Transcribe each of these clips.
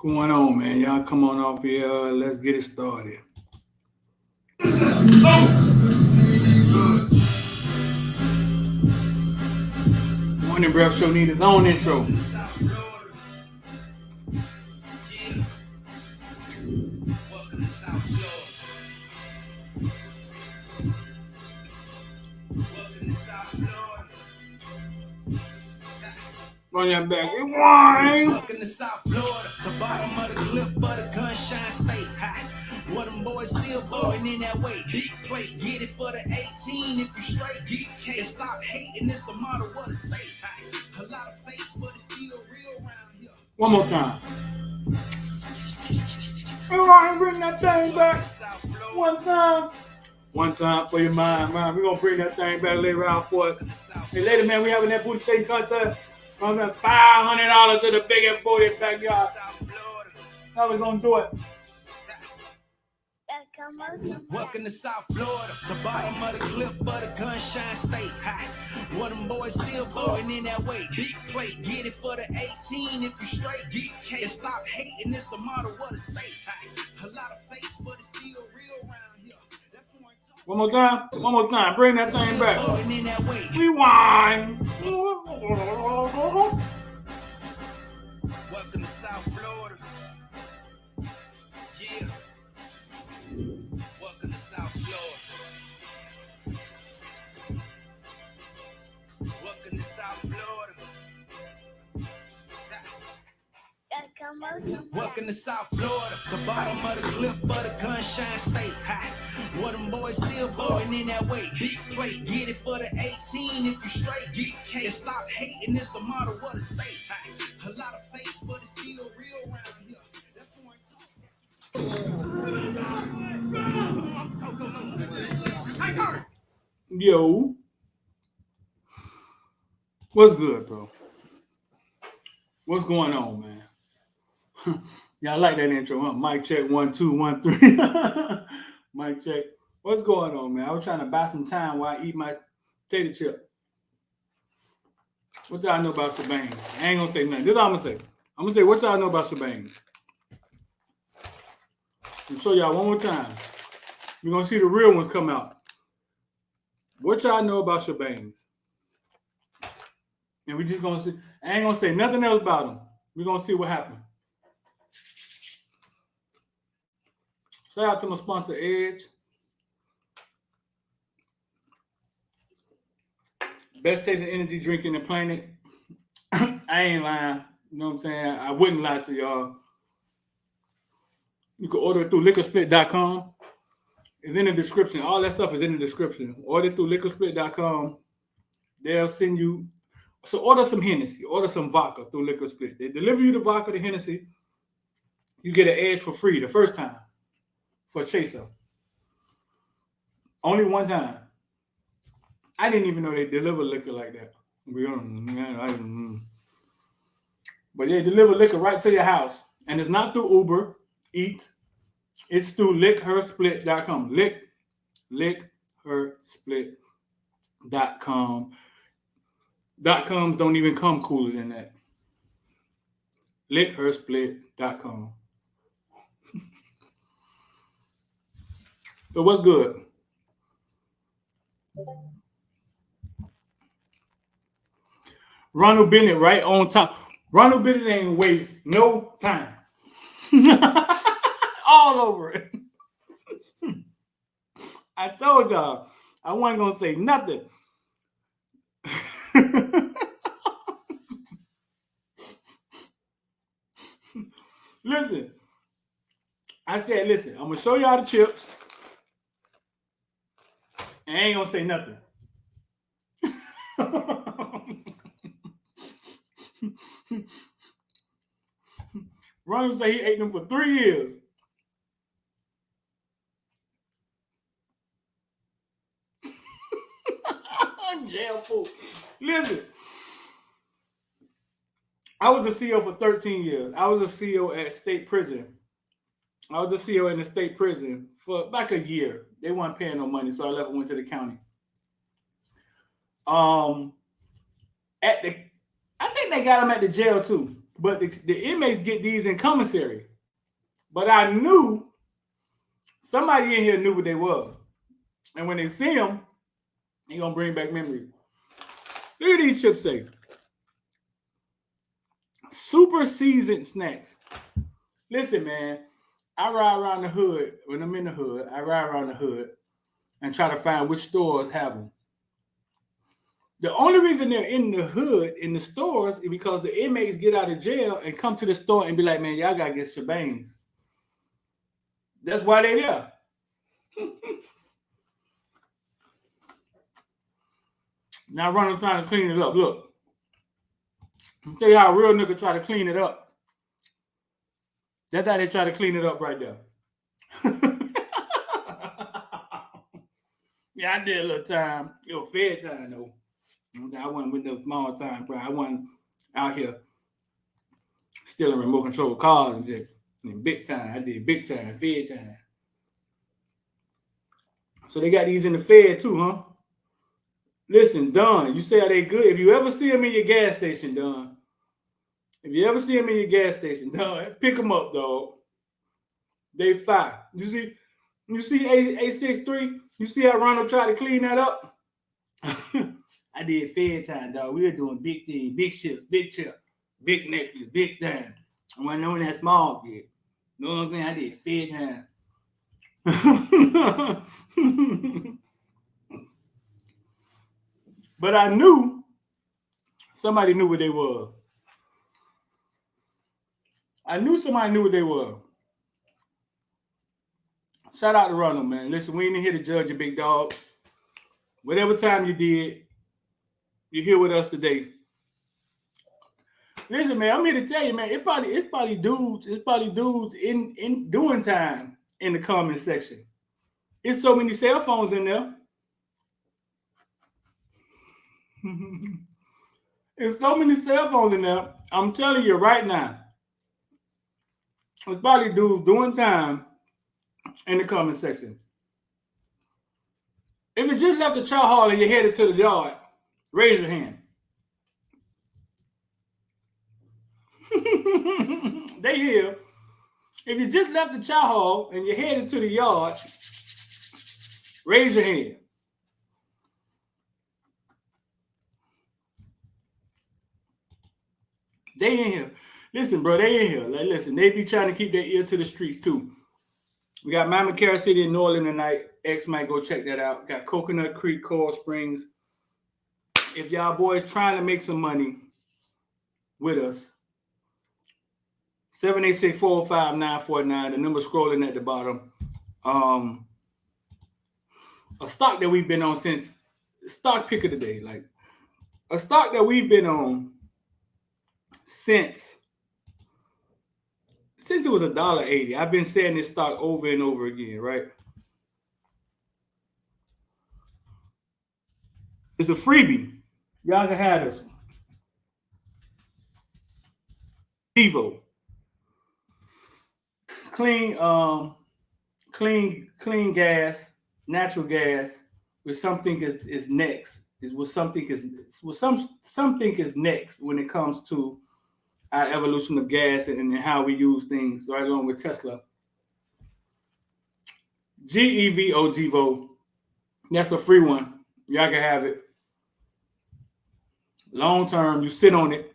Going on, man? Y'all come on off here. Let's get it started. Morning Breath Show need his own intro. Run that back. Rewind. Welcome to South Florida, the bottom of the cliff, but the gunshine stay high. What them boys still blowing in that way. Deep plate, get it for the 18 if you straight. Deep can't stop hating, it's the motto of the state. A lot of face, but it's still real around here. One more time. Rewind, bring that thing back. One time. One time for your mind, man. We're going to bring that thing back later on for us. Hey, later, man, we having that booty shaking contest. From that $500 to the biggest booty backyard. How we going to do it? Welcome to South Florida, the bottom of the cliff, but the gunshine stay high. What them boys still blowing in that way. Deep plate, get it for the 18 if you straight. Deep can't stop hating, it's the motto of the state. A lot of face, but it's still real around here. One more time. One more time. Bring that thing back. Rewind. Welcome to South Florida. Yeah. Welcome to South Florida. Welcome to South Florida. Welcome to South Florida, the bottom of the cliff, but the gunshine stay high. What them boys still blowing in that way. Deep plate, get it for the 18 if you straight. Deep can't stop hating, it's the motto of the state. A lot of face, but it's still real around here. Yo. What's good, bro? What's going on, man? Y'all like that intro, huh? Mic check, 1, 2, 1, 3. Mic check. What's going on, man? I was trying to buy some time while I eat my potato chip. What do I know about shebangs? I ain't gonna say nothing. This is what I'm gonna say. I'm gonna say what y'all know about shebangs. And show y'all one more time. You're gonna see the real ones come out. What y'all know about shebangs? And we just gonna see. I ain't gonna say nothing else about them. We're gonna see what happens. Shout out to my sponsor, Edge. Best tasting energy drink in the planet. I ain't lying. You know what I'm saying? I wouldn't lie to y'all. You can order it through liquorsplit.com. It's in the description. All that stuff is in the description. Order it through liquorsplit.com. They'll send you. So order some Hennessy. Order some vodka through Liquor Split. They deliver you the vodka, the Hennessy. You get an Edge for free the first time. For a chaser. Only one time. I didn't even know they deliver liquor like that. But they deliver liquor right to your house. And it's not through Uber Eats. It's through lickhersplit.com. lickhersplit.com. .coms don't even come cooler than that. lickhersplit.com. So what's good? Ronald Bennett right on time. Ronald Bennett ain't waste no time. All over it. I told y'all I wasn't gonna say nothing. Listen, I said, listen, I'm gonna show y'all the chips. And I ain't gonna say nothing. Ronald said he ate them for 3 years. Jail food. Listen, I was a CEO for 13 years. I was a CEO at state prison. I was a CEO in the state prison for like a year. They weren't paying no money, so I left and went to the county. I think they got him at the jail too. But the inmates get these in commissary. But I knew somebody in here knew what they were. And when they see them, they're going to bring back memories. Look at these chips say. Super seasoned snacks. Listen, man, I ride around the hood. When I'm in the hood, I ride around the hood and try to find which stores have them. The only reason they're in the hood, in the stores, is because the inmates get out of jail and come to the store and be like, man, y'all got to get shebangs. That's why they're there. Now Ronald trying to clean it up. Look. I'll tell you how a real nigga try to clean it up. That's how they try to clean it up right there. Yeah, I did a little time. It was fair time, though. I wasn't with no small time, bro. I wasn't out here stealing remote control cars and just big time. I did big time, fair time. So they got these in the Fed too, huh? Listen, Don, you say are they good? If you ever see them in your gas station, Don. If you ever see them in your gas station, Don, pick them up, dog. They fire. You see A63? You see how Ronald tried to clean that up? I did Fed time, dog. We were doing big things, big shit, big chip, big necklace, big thing. I wasn't knowing that small yet. You know what I'm saying? I did Fed time. But I knew somebody knew what they were. I knew somebody knew what they were. Shout out to Ronald, man. Listen, we ain't here to judge you, big dog. Whatever time you did, you're here with us today. Listen, man, I'm here to tell you, man, it's probably dudes in doing time in the comment section. It's so many cell phones in there. There's so many cell phones in there. I'm telling you right now. It's probably dudes doing time in the comment section. If you just left the chow hall and you're headed to the yard, raise your hand. They here. If you just left the chow hall and you're headed to the yard, raise your hand. They in here. Listen, bro, they in here. Like, listen, they be trying to keep their ear to the streets too. We got Mama Carol City in New Orleans tonight. X might go check that out. Got Coconut Creek, Coral Springs. If y'all boys trying to make some money with us, 786-405-949. The number scrolling at the bottom. A stock that we've been on since stock pick of the day. Like a stock that we've been on since it was $1.80. I've been saying this stock over and over again, right? It's a freebie. Y'all can have this. Evo. Clean gas, natural gas, with something is next. Something is next when it comes to our evolution of gas and how we use things, right along with Tesla. GEVO. That's a free one. Y'all can have it. Long term, you sit on it,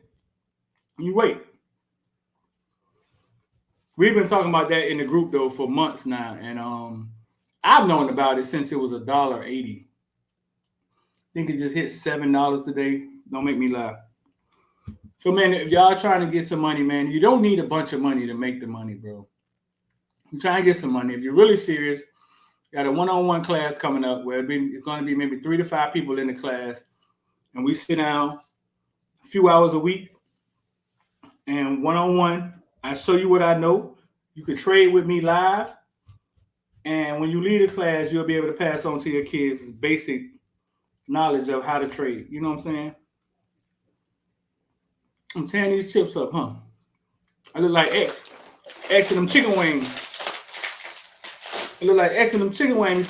you wait. We've been talking about that in the group though for months now, and I've known about it since it was $1.80. I think it just hit $7 today. Don't make me lie. So man, if y'all trying to get some money, man, you don't need a bunch of money to make the money, bro. You're trying to get some money. If you're really serious, got a one-on-one class coming up where it's going to be maybe 3 to 5 people in the class, and we sit down a few hours a week, and one-on-one, I show you what I know. You can trade with me live, and when you leave the class, you'll be able to pass on to your kids basic knowledge of how to trade. You know what I'm saying? I'm tearing these chips up, huh? I look like X and them chicken wings. I look like X and them chicken wings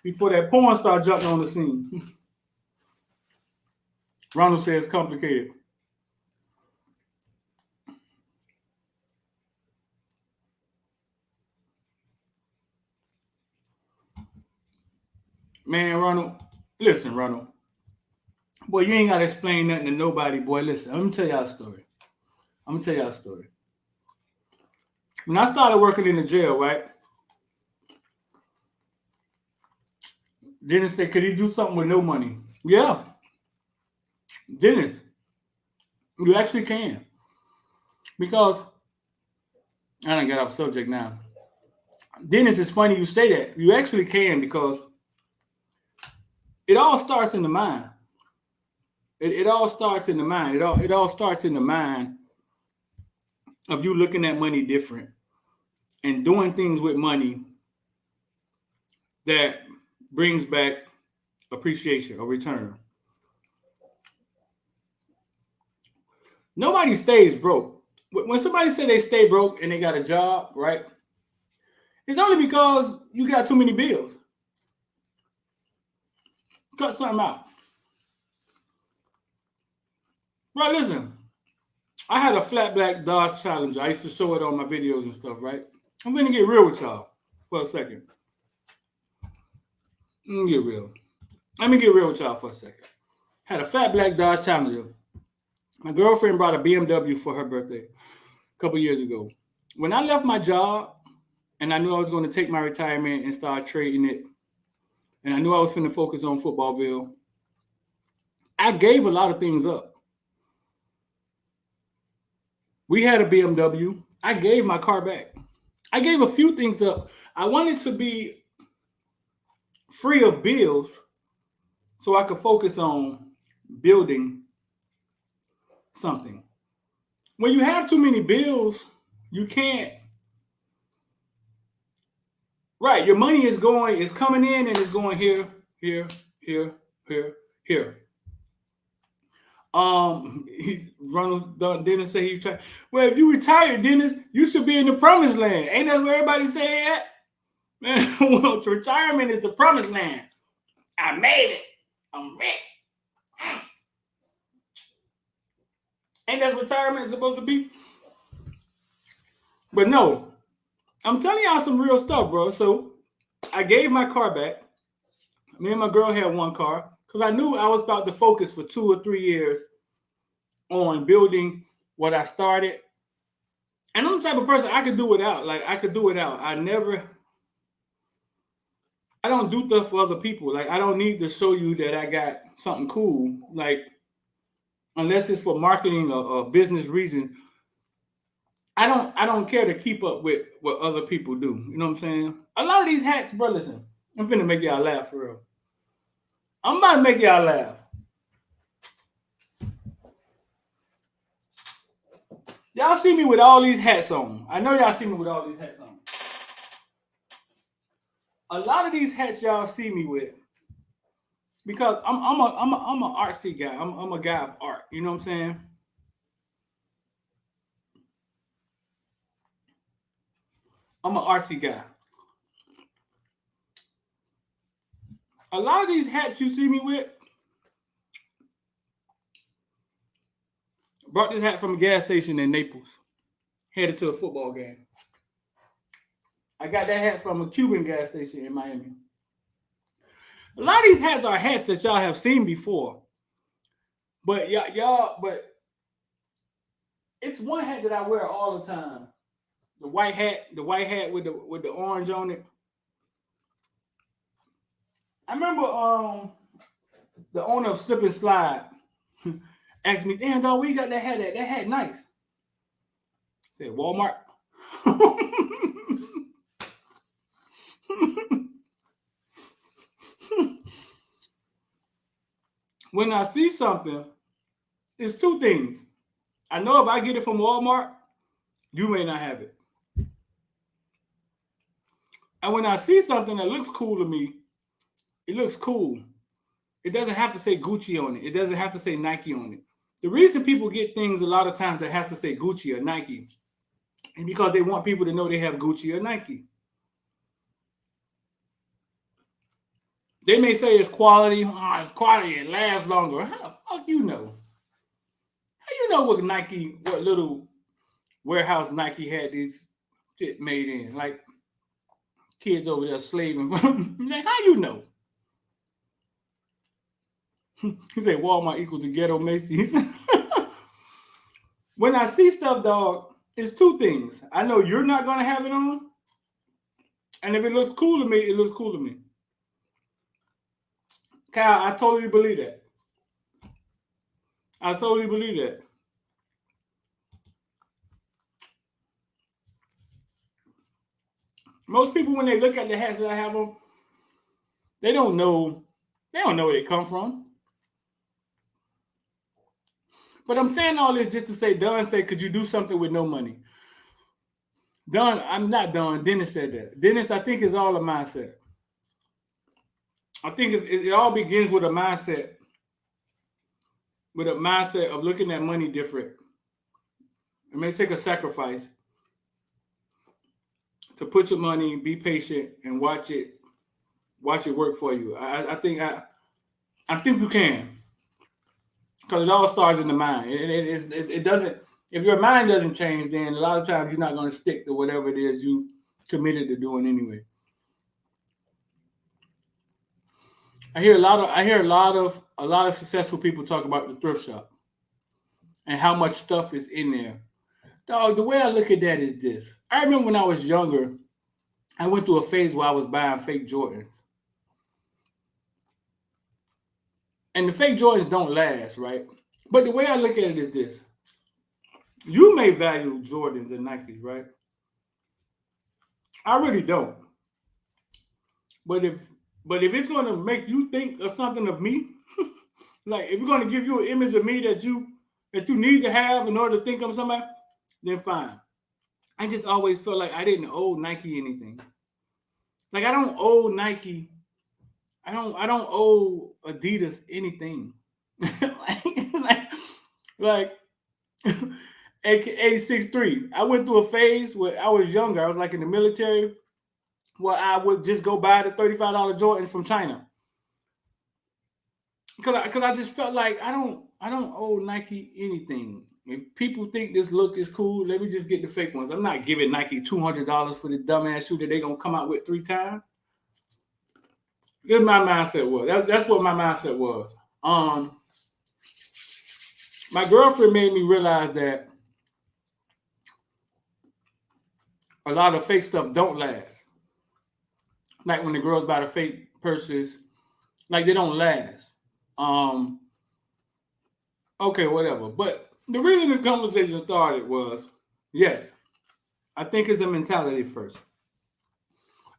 before that porn star jumping on the scene. Ronald says complicated. Man, Ronald, listen, Ronald. Boy, you ain't got to explain nothing to nobody, boy. Listen, let me tell y'all a story. When I started working in the jail, right? Dennis said, could he do something with no money? Yeah. Dennis, you actually can. Because, I don't get off subject now. Dennis, it's funny you say that. You actually can because it all starts in the mind. It all starts in the mind. It all starts in the mind of you looking at money different and doing things with money that brings back appreciation or return. Nobody stays broke. When somebody say they stay broke and they got a job, right? It's only because you got too many bills. Cut something out. Right, listen. I had a flat black Dodge Challenger. I used to show it on my videos and stuff, right? I'm going to get real with y'all for a second. Let me get real with y'all for a second. Had a fat black Dodge Challenger. My girlfriend brought a BMW for her birthday a couple years ago. When I left my job and I knew I was going to take my retirement and start trading it, and I knew I was going to focus on Footballville, I gave a lot of things up. We had a BMW. I gave my car back. I gave a few things up. I wanted to be free of bills so I could focus on building something. When you have too many bills, you can't. Right, your money is coming in and it's going here, here, here, here, here. Ronald Dennis say he tried. Well, if you retired, Dennis, you should be in the promised land. Ain't that what everybody say that? Man, well, retirement is the promised land. I made it. I'm rich. Ain't that what retirement is supposed to be? But no, I'm telling y'all some real stuff, bro. So I gave my car back. Me and my girl had one car because I knew I was about to focus for 2 or 3 years on building what I started. And I'm the type of person I could do without. Like, I could do without. I don't do stuff for other people. Like, I don't need to show you that I got something cool. Like, unless it's for marketing or business reasons, I don't care to keep up with what other people do. You know what I'm saying? A lot of these hats, bro, listen, I'm finna make y'all laugh for real. I'm about to make y'all laugh. Y'all see me with all these hats on. I know y'all see me with all these hats on. A lot of these hats y'all see me with, because I'm an artsy guy. I'm a guy of art. You know what I'm saying? I'm an artsy guy. A lot of these hats you see me with, brought this hat from a gas station in Naples, headed to a football game. I got that hat from a Cuban gas station in Miami. A lot of these hats are hats that y'all have seen before. But but it's one hat that I wear all the time. The white hat with the orange on it. I remember the owner of Slip and Slide asked me, "Damn, dog, where you got that hat at? That hat nice." I said, "Walmart." When I see something, it's two things. I know if I get it from Walmart, you may not have it. And when I see something that looks cool to me, it looks cool. It doesn't have to say Gucci on it. It doesn't have to say Nike on it. The reason people get things a lot of times that has to say Gucci or Nike is because they want people to know they have Gucci or Nike. They may say it's quality. Oh, it's quality. It lasts longer. How the fuck you know? How you know what Nike, what little warehouse Nike had these shit made in? Like kids over there slaving. Like, how you know? He said Walmart equals the ghetto Macy's. When I see stuff, dog, it's two things. I know you're not gonna have it on, and if it looks cool to me, it looks cool to me. Kyle, I totally believe that. I totally believe that. Most people, when they look at the hats that I have on, they don't know. They don't know where they come from. But I'm saying all this just to say, Don said, could you do something with no money? Don, I'm not Don. Dennis said that. Dennis, I think, is all a mindset. I think it all begins with a mindset. With a mindset of looking at money different. It may take a sacrifice to put your money, be patient, and watch it work for you. I think you can, because it all starts in the mind. It doesn't. If your mind doesn't change, then a lot of times you're not going to stick to whatever it is you committed to doing anyway. I hear a lot of successful people talk about the thrift shop and how much stuff is in there. Dog, the way I look at that is this. I remember when I was younger, I went through a phase where I was buying fake Jordans. And the fake Jordans don't last, right? But the way I look at it is this. You may value Jordans and Nikes, right? I really don't. But if it's going to make you think of something of me, like if it's going to give you an image of me that you need to have in order to think of somebody, then fine. I just always felt like I didn't owe Nike anything. Like I don't owe Nike. I don't owe Adidas anything. like 86.3. I went through a phase where I was younger. I was like in the military, where I would just go buy the $35 Jordan from China. Because I just felt like I don't owe Nike anything. If people think this look is cool, let me just get the fake ones. I'm not giving Nike $200 for the dumbass shoe that they're gonna come out with 3 times. This my mindset was. That's what my mindset was. My girlfriend made me realize that a lot of fake stuff don't last. Like when the girls buy the fake purses, like they don't last. Okay, whatever. But the reason this conversation started was, yes, I think it's a mentality first.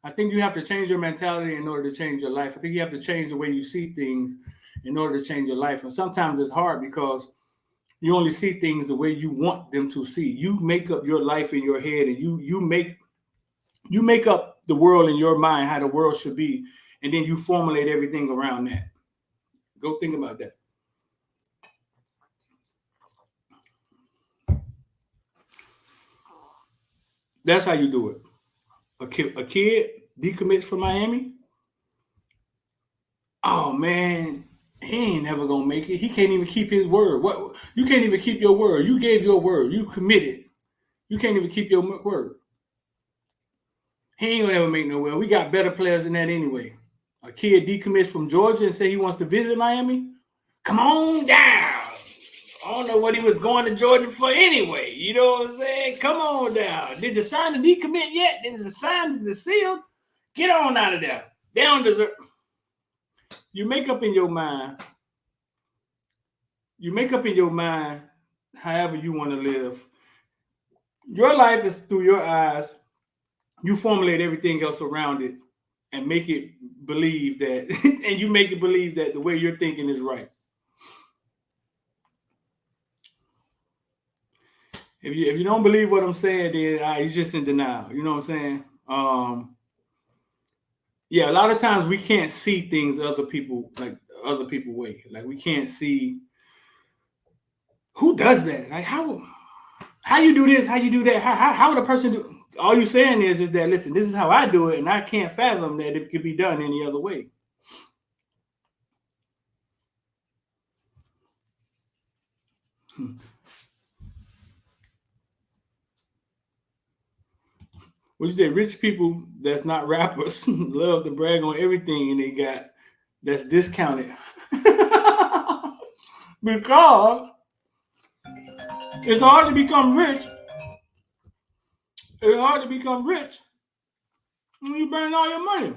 I think you have to change your mentality in order to change your life. I think you have to change the way you see things in order to change your life. And sometimes it's hard because you only see things the way you want them to see. You make up your life in your head, and you make up the world in your mind, how the world should be, and then you formulate everything around that. Go think about that. That's how you do it. A kid decommits from Miami. Oh man, he ain't never gonna make it. He can't even keep his word. What? You can't even keep your word. You gave your word. You committed. You can't even keep your word. He ain't gonna ever make no well. We got better players than that anyway. A kid decommits from Georgia and say he wants to visit Miami. Come on down. I don't know what he was going to Georgia for anyway. You know what I'm saying? Come on down. Did you sign the decommit yet? Did you sign the seal? Get on out of there. They don't deserve. You make up in your mind. You make up in your mind however you want to live. Your life is through your eyes. You formulate everything else around it and make it believe that, and you make it believe that the way you're thinking is right. If you don't believe what I'm saying, then you're just in denial. You know what I'm saying? Yeah, a lot of times we can't see things other people way. Like we can't see who does that. Like how you do this, how you do that, how would a person do? All you saying is that listen, this is how I do it, and I can't fathom that it could be done any other way. What you say? Rich people that's not rappers love to brag on everything and they got that's discounted because it's hard to become rich. It's hard to become rich when you burn all your money.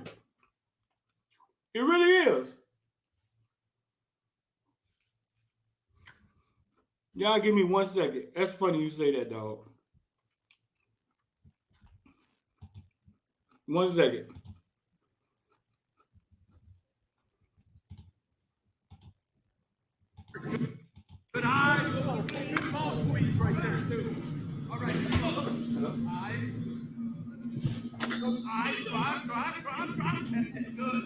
It really is. Y'all give me 1 second. That's funny you say that, dog. 1 second. Good eyes. Good ball squeeze right there, too. All right. Eyes. Eyes. Drive. That's it. Good.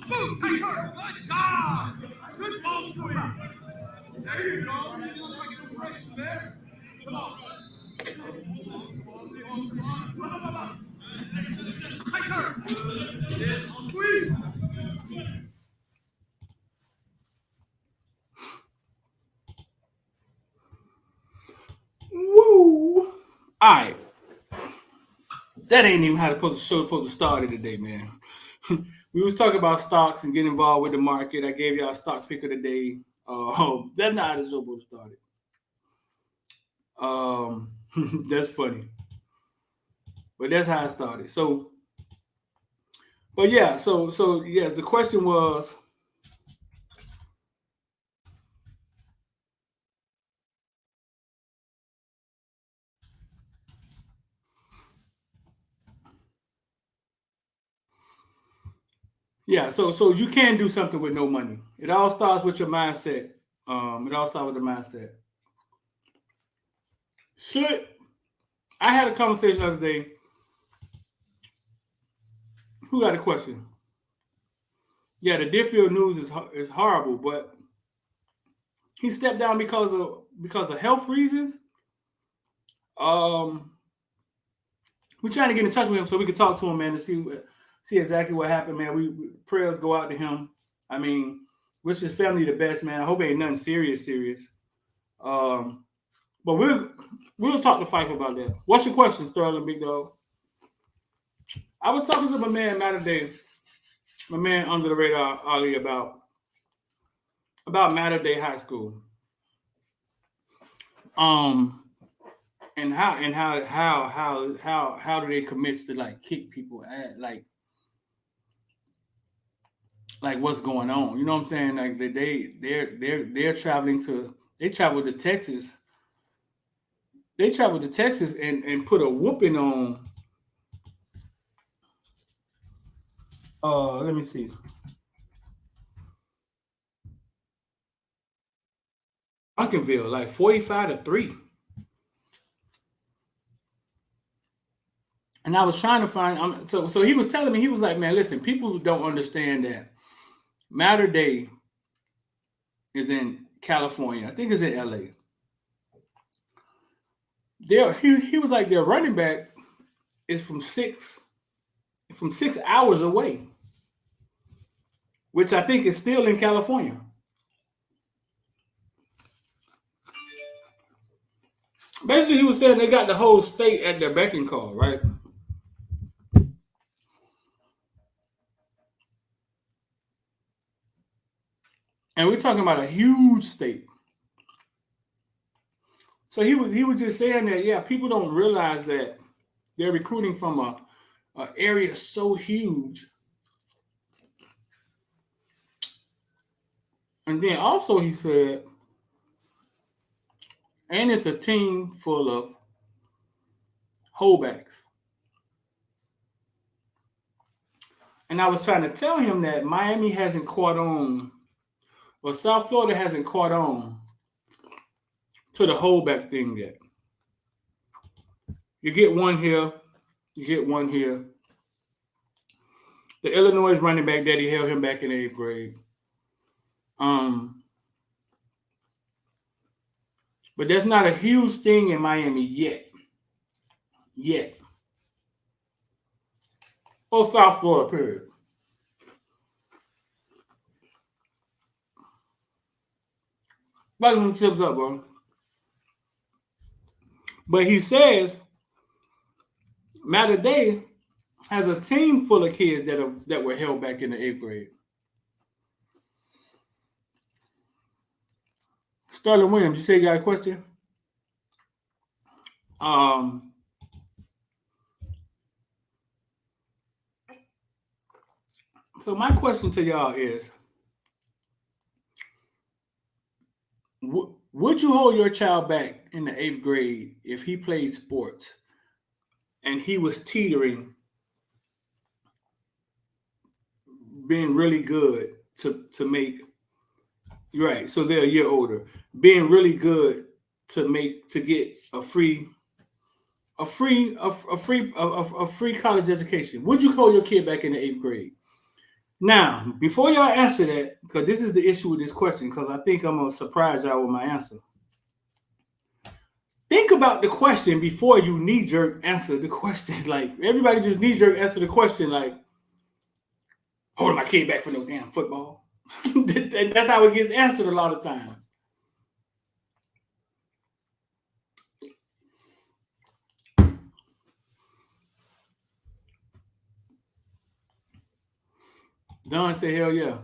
Move. Take her. Good job. Good ball squeeze. There you go. You look like an impression there. Come on. Take her. Yes. Squeeze. Woo! All right. That ain't even how the show supposed to start it today, man. We was talking about stocks and getting involved with the market. I gave y'all a stock pick of the day. That's not how the show supposed to start it. That's funny. But that's how it started. So, but yeah, so yeah, the question was, yeah, so you can do something with no money. It all starts with your mindset. It all starts with the mindset. I had a conversation the other day. Who got a question? Yeah, the Deerfield news is horrible, but he stepped down because of health reasons. We're trying to get in touch with him so we can talk to him, man, to see exactly what happened, man. We prayers go out to him. I mean, wish his family the best, man. I hope it ain't nothing serious. But we'll talk to Fife about that. What's your question, Sterling, big dog? I was talking to my man Matter Day, my man under the radar, Ali, about Matter Day High School. And how do they commit to like kick people at like what's going on? You know what I'm saying? Like they're traveling to travel to Texas. They traveled to Texas and put a whooping on. Let me see. Duncanville, like 45-3. And I was trying to find. So he was telling me, he was like, man, listen, people don't understand that Matter Day is in California. I think it's in LA. He was like, their running back is from 6 hours away, which I think is still in California. Basically, he was saying they got the whole state at their beck and call, right? And we're talking about a huge state. So he was just saying that, yeah, people don't realize that they're recruiting from a area so huge. And then also he said, and it's a team full of holdbacks. And I was trying to tell him that Miami hasn't caught on, or South Florida hasn't caught on to the holdback thing yet. You get one here, you get one here. The Illinois running back daddy held him back in 8th grade. But there's not a huge thing in Miami yet. Or South Florida, period. Button them chips up, bro. But he says Matter Day has a team full of kids that were held back in the 8th grade. Sterling Williams, you say you got a question? Um, so my question to y'all is, would you hold your child back in the 8th grade if he played sports and he was teetering, being really good to make right? So they're a year older, being really good to get a free college education. Would you hold your kid back in the 8th grade? Now, before y'all answer that, because this is the issue with this question, because I think I'm gonna surprise y'all with my answer. Think about the question before you knee jerk answer the question. Like everybody just knee jerk answer the question like holding my kid back for no damn football. That's how it gets answered a lot of times. Don said, hell yeah.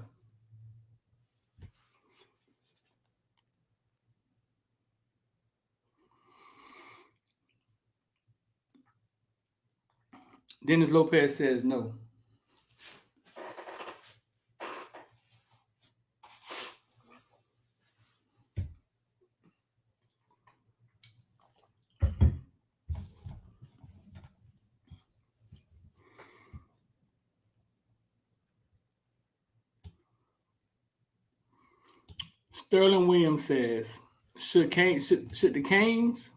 Dennis Lopez says no. Sterling Williams says, should the Canes?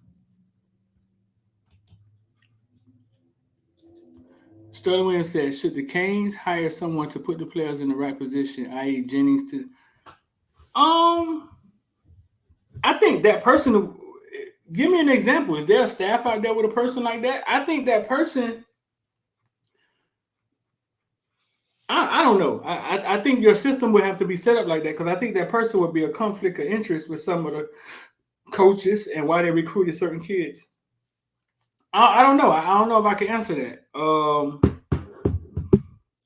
Sterling Williams says, should the Canes hire someone to put the players in the right position, i.e. Jennings to I think that person, give me an example. Is there a staff out there with a person like that? I think that person, I don't know. I think your system would have to be set up like that because I think that person would be a conflict of interest with some of the coaches and why they recruited certain kids. I don't know. I don't know if I can answer that.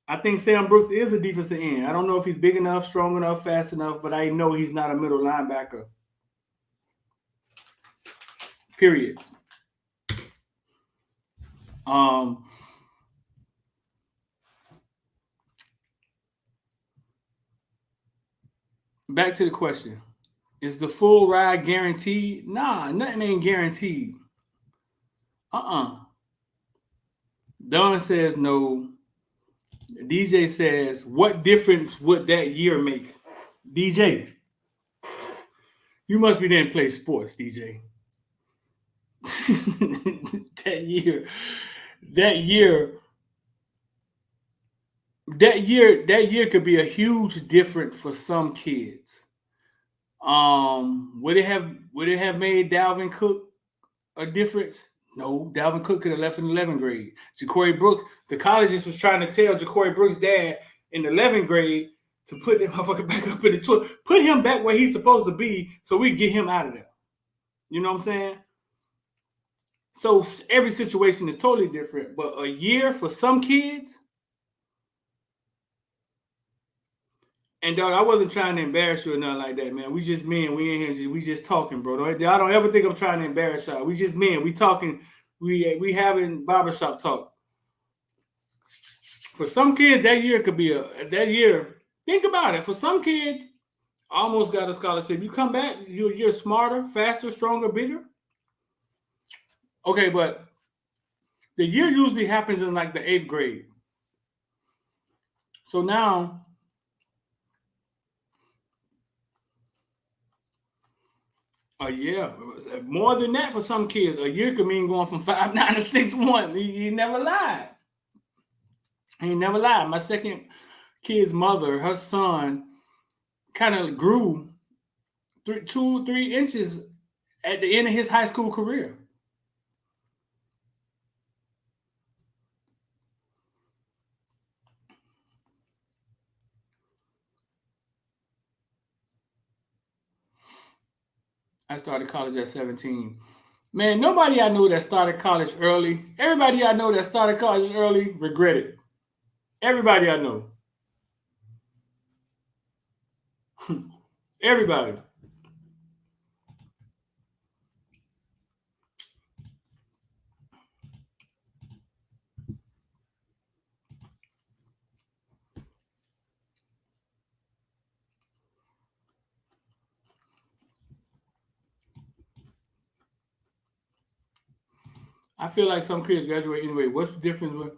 I think Sam Brooks is a defensive end. I don't know if he's big enough, strong enough, fast enough, but I know he's not a middle linebacker. Period. Back to the question. Is the full ride guaranteed? Nah, nothing ain't guaranteed. Don says no. DJ says, what difference would that year make? DJ, you must be didn't play sports, DJ. that year could be a huge difference for some kids. Would it have made Dalvin Cook a difference? No, Dalvin Cook could have left in 11th grade. Ja'Cory Brooks, the colleges was trying to tell Ja'Cory Brooks' dad in 11th grade to put that motherfucker back up in the 12th, put him back where he's supposed to be so we get him out of there. You know what I'm saying? So every situation is totally different, but a year for some kids. And dog, I wasn't trying to embarrass you or nothing like that, man. We just men. We ain't here. We just talking, bro. I don't ever think I'm trying to embarrass y'all. We just men. We talking. We having barbershop talk. For some kids, that year could be that year. Think about it. For some kids, almost got a scholarship. You come back, you're smarter, faster, stronger, bigger. Okay, but the year usually happens in like the 8th grade. So now, a year, more than that for some kids. A year could mean going from 5'9" to 6'1". He never lied. He never lied. My second kid's mother, her son, kind of grew 2-3 inches at the end of his high school career. I started college at 17. Man, nobody I know that started college early. Everybody I know that started college early regret it. Everybody I know. Everybody. I feel like some kids graduate anyway. What's the difference with?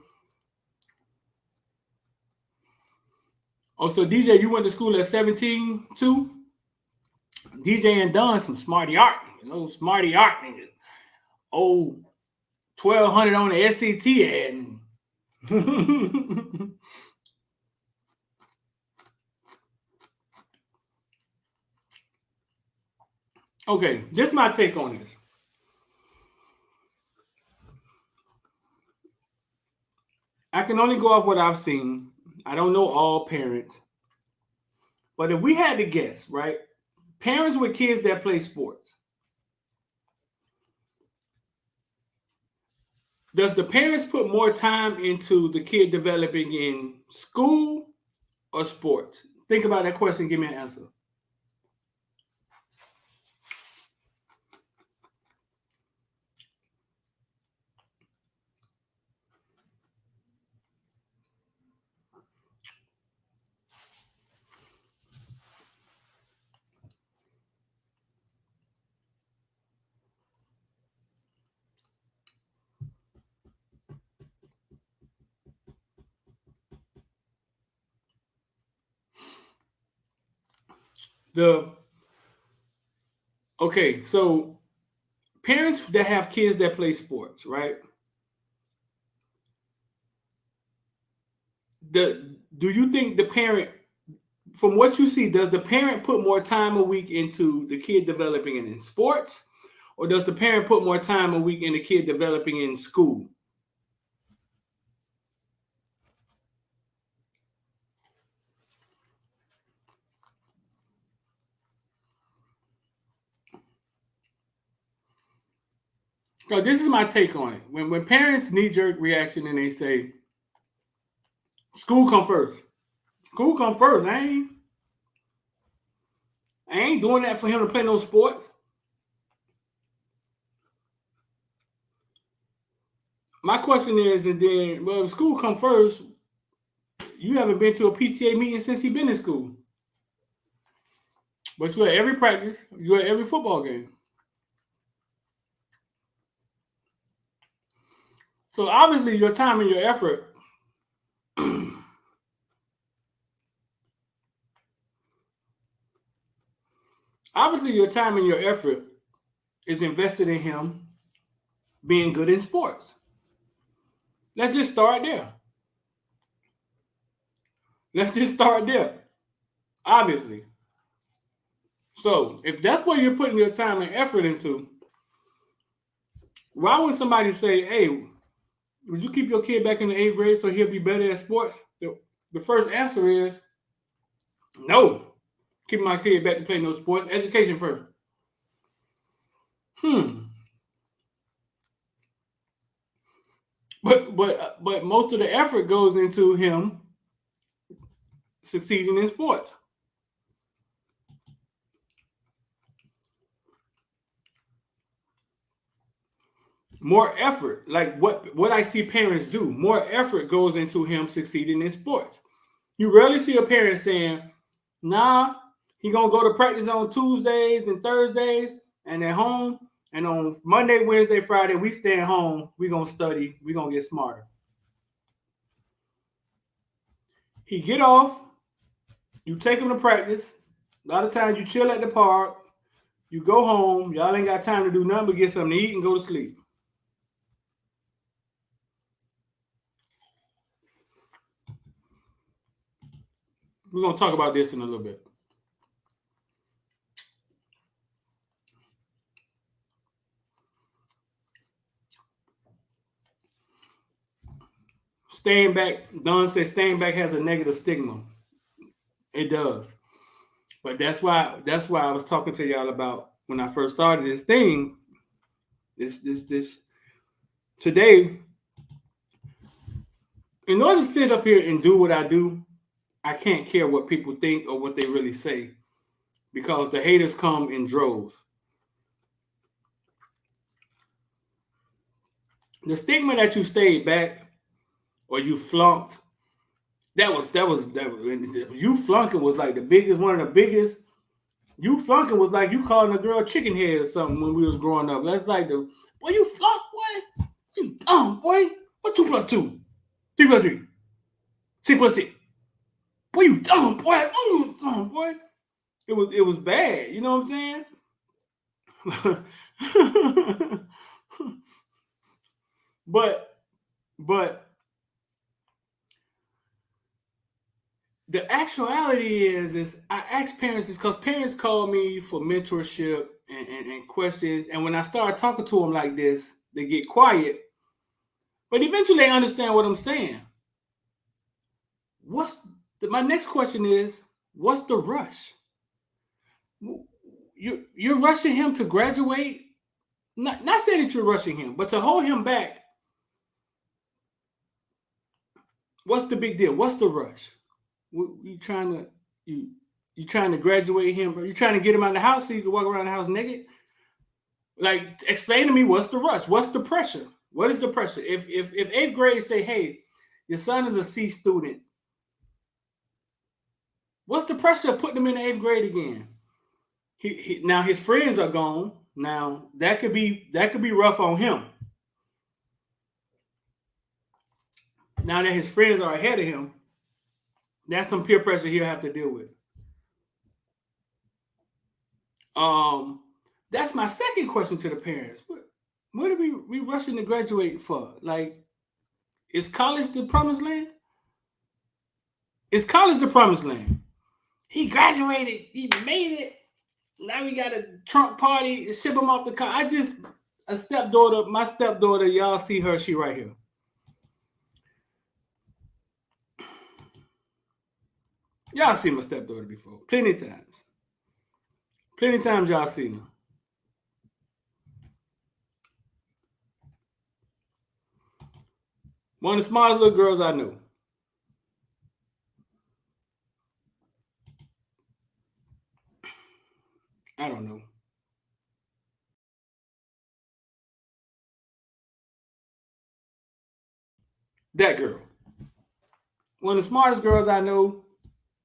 Oh, so DJ, you went to school at 17 too? DJ and Don, some smarty art. Smarty art niggas. Oh, 1200 on the SCT ad. Okay, this is my take on this. I can only go off what I've seen. I don't know all parents. But if we had to guess, right? Parents with kids that play sports. Does the parents put more time into the kid developing in school or sports? Think about that question. Give me an answer. So parents that have kids that play sports, right? Do you think the parent, from what you see, does the parent put more time a week into the kid developing in sports, or does the parent put more time a week in the kid developing in school? So this is my take on it. When parents knee-jerk reaction and they say, school come first. School come first. I ain't doing that for him to play no sports. My question is, and then, well, if school come first, you haven't been to a PTA meeting since you've been in school. But you're at every practice, you're at every football game. So obviously your time and your effort is invested in him being good in sports. Let's just start there. Obviously. So if that's what you're putting your time and effort into, why would somebody say, hey, would you keep your kid back in the 8th grade so he'll be better at sports? The first answer is no. Keep my kid back to play no sports. Education first. But most of the effort goes into him succeeding in sports. More effort, like what I see parents do, more effort goes into him succeeding in sports. You rarely see a parent saying, nah, he gonna go to practice on Tuesdays and Thursdays and at home, and on Monday, Wednesday, Friday, we stay at home, we gonna study, we gonna get smarter. He get off, you take him to practice. A lot of times you chill at the park, you go home, y'all ain't got time to do nothing but get something to eat and go to sleep. We're going to talk about this in a little bit. Staying back, Don says staying back has a negative stigma. It does. But that's why I was talking to y'all about when I first started this thing. This today, in order to sit up here and do what I do, I can't care what people think or what they really say, because the haters come in droves. The stigma that you stayed back or you flunked, that was you flunking was like the biggest, one of the biggest. You flunking was like you calling a girl chicken head or something when we was growing up. That's like the boy, you flunk, boy. You dumb, boy. What 2 plus 2? 3 plus 3. 6 plus 6. Boy, you dumb, boy. Oh, you dumb, boy. It was bad. You know what I'm saying? but the actuality is I ask parents this because parents call me for mentorship and questions. And when I start talking to them like this, they get quiet. But eventually they understand what I'm saying. My next question is, what's the rush? You're rushing him to graduate? Not saying that you're rushing him, but to hold him back. What's the big deal? What's the rush? You trying to graduate him? Are you trying to get him out of the house so you can walk around the house naked? Like, explain to me, what's the rush? What's the pressure? What is the pressure? If 8th grade say, hey, your son is a C student, what's the pressure of putting him in the 8th grade again? He now his friends are gone. Now that could be rough on him. Now that his friends are ahead of him, that's some peer pressure he'll have to deal with. That's my second question to the parents. What are we rushing to graduate for? Like, is college the promised land? Is college the promised land? He graduated. He made it. Now we got a trunk party and ship him off the car. My stepdaughter, y'all see her, she right here. Y'all seen my stepdaughter before. Plenty of times. Plenty of times y'all seen her. One of the smartest little girls I know. I don't know. That girl. One of the smartest girls I know.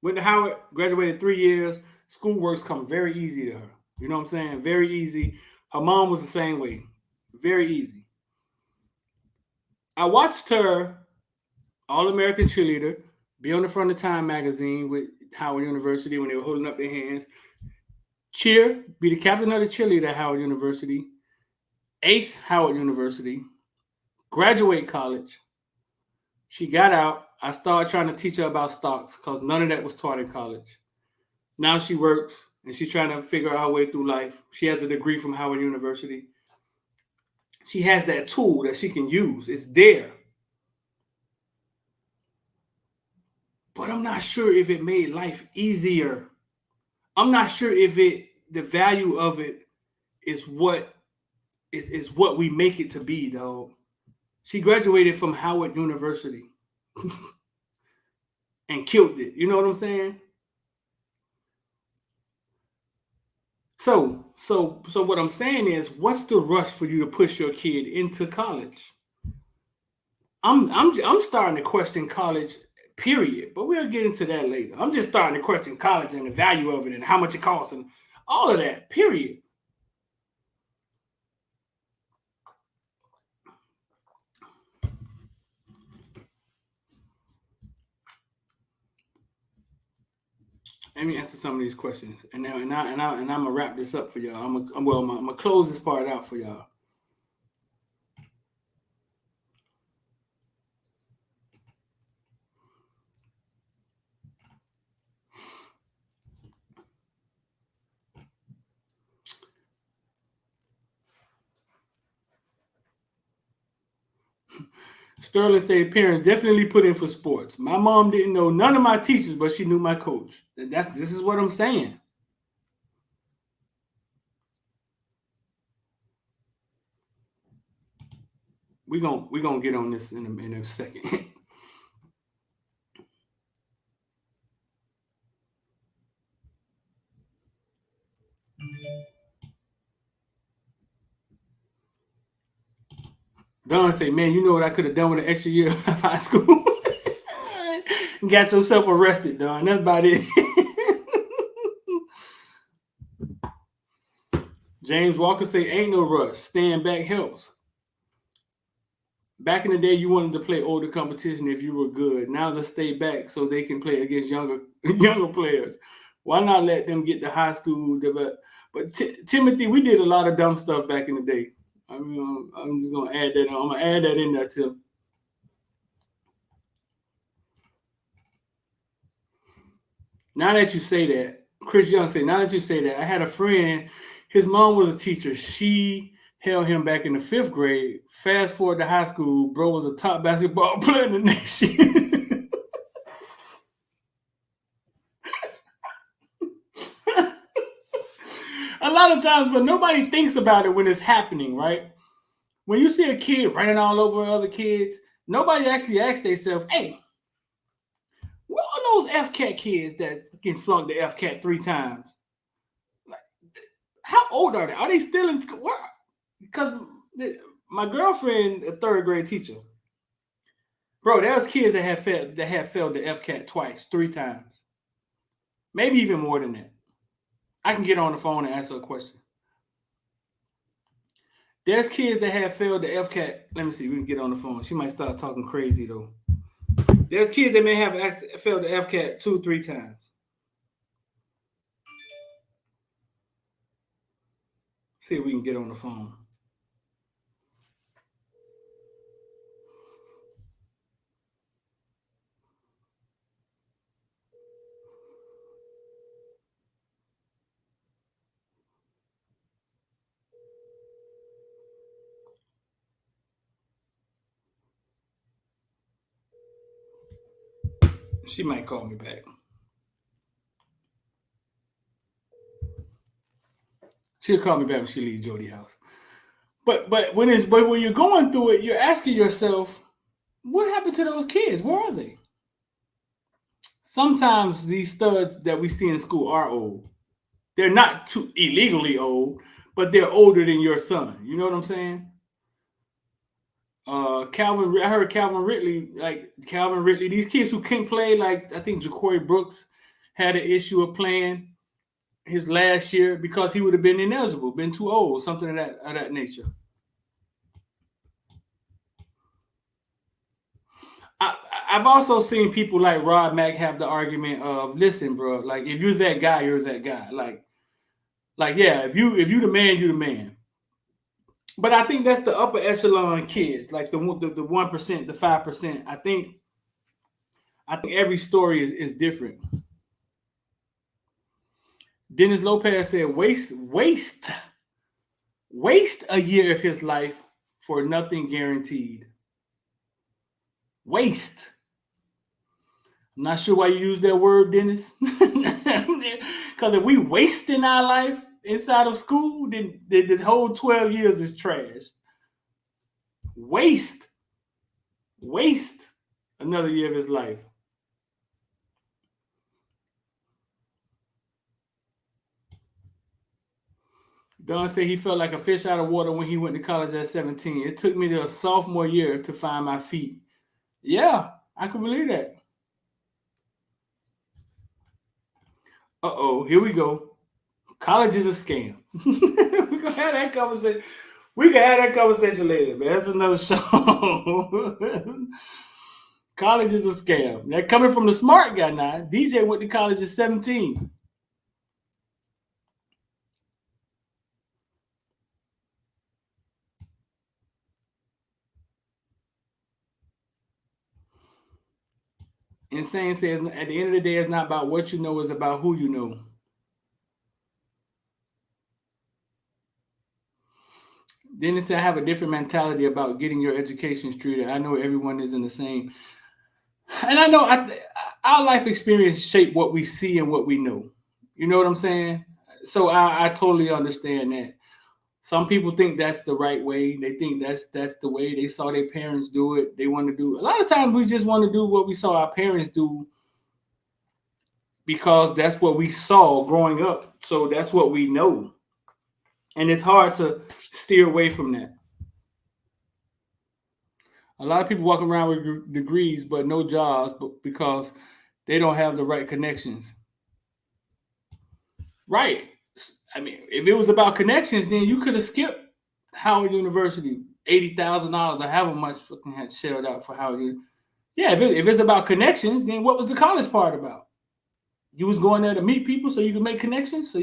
Went to Howard, graduated 3 years. Schoolwork's come very easy to her. You know what I'm saying? Very easy. Her mom was the same way. Very easy. I watched her, All-American cheerleader, be on the front of Time magazine with Howard University when they were holding up their hands. Cheer, be the captain of the cheerleader at Howard University. Ace Howard University. Graduate college. She got out. I started trying to teach her about stocks because none of that was taught in college. Now she works and she's trying to figure out her way through life. She has a degree from Howard University. She has that tool that she can use. It's there. But I'm not sure if it made life easier. I'm not sure if the value of it is what we make it to be, though. She graduated from Howard University and killed it. You know what I'm saying? So what I'm saying is, what's the rush for you to push your kid into college? I'm starting to question college, period. But we'll get into that later. I'm just starting to question college and the value of it and how much it costs and all of that, period. Let me answer some of these questions, and I'm gonna wrap this up for y'all. I'm gonna close this part out for y'all. Sterling said parents definitely put in for sports. My mom didn't know none of my teachers, but she knew my coach. This is what I'm saying. We're gonna get on this in a second. Don say, man, you know what I could have done with an extra year of high school? Got yourself arrested, Don. That's about it. James Walker say, ain't no rush. Stand back helps. Back in the day, you wanted to play older competition if you were good. Now let's stay back so they can play against younger players. Why not let them get to high school? But Timothy, we did a lot of dumb stuff back in the day. I mean, I'm just gonna add that. I'm gonna add that in there too. Now that you say that, Chris Young said, now that you say that, I had a friend, his mom was a teacher. She held him back in the 5th grade. Fast forward to high school, bro was a top basketball player in the nation. A lot of times, but nobody thinks about it when it's happening, right? When you see a kid running all over other kids, nobody actually asks themselves, hey, where are those FCAT kids that can flunk the FCAT 3 times? Like, how old are they? Are they still in school? Because my girlfriend, a 3rd grade teacher, bro, there was kids that had failed the FCAT twice, 3 times, maybe even more than that. I can get on the phone and answer a question. There's kids that have failed the FCAT. Let me see. We can get on the phone. She might start talking crazy though. There's kids that may have failed the FCAT 2-3 times. See if we can get on the phone. She might call me back. She'll call me back when she leaves Jody's house. But when you're going through it, you're asking yourself, what happened to those kids? Where are they? Sometimes these studs that we see in school are old. They're not too illegally old, but they're older than your son. You know what I'm saying? Calvin, I heard Calvin Ridley, these kids who can't play, like I think Ja'Cory Brooks had an issue of playing his last year because he would have been ineligible, been too old, something of that nature. I've also seen people like Rod Mack have the argument of, listen, bro, like if you're that guy, you're that guy. Like yeah, if you the man, you the man. But I think that's the upper echelon kids, like the 1%, the 5%. I think every story is different. Dennis Lopez said, waste a year of his life for nothing guaranteed. Waste. I'm not sure why you use that word, Dennis. Because if we wasting our life inside of school, then the whole 12 years is trash. Waste another year of his life. Don said he felt like a fish out of water when he went to college at 17. It took me to a sophomore year to find my feet. Yeah, I can believe that. Uh-oh, here we go. College is a scam. We're gonna have that conversation. We can have that conversation later, man. That's another show. College is a scam. That coming from the smart guy now. DJ went to college at 17. Insane says, at the end of the day, it's not about what you know, it's about who you know. Dennis said, I have a different mentality about getting your education straight. I know everyone isn't the same. And I know our life experience shape what we see and what we know. You know what I'm saying? So I totally understand that. Some people think that's the right way. They think that's the way they saw their parents do it. They want to do. A lot of times we just want to do what we saw our parents do because that's what we saw growing up. So that's what we know. And it's hard to steer away from that. A lot of people walk around with degrees but no jobs, but because they don't have the right connections. Right. I mean, if it was about connections, then you could have skipped Howard University, $80,000 or however much fucking had shelled out for Howard University. Yeah, if it's about connections, then what was the college part about? You was going there to meet people so you could make connections. So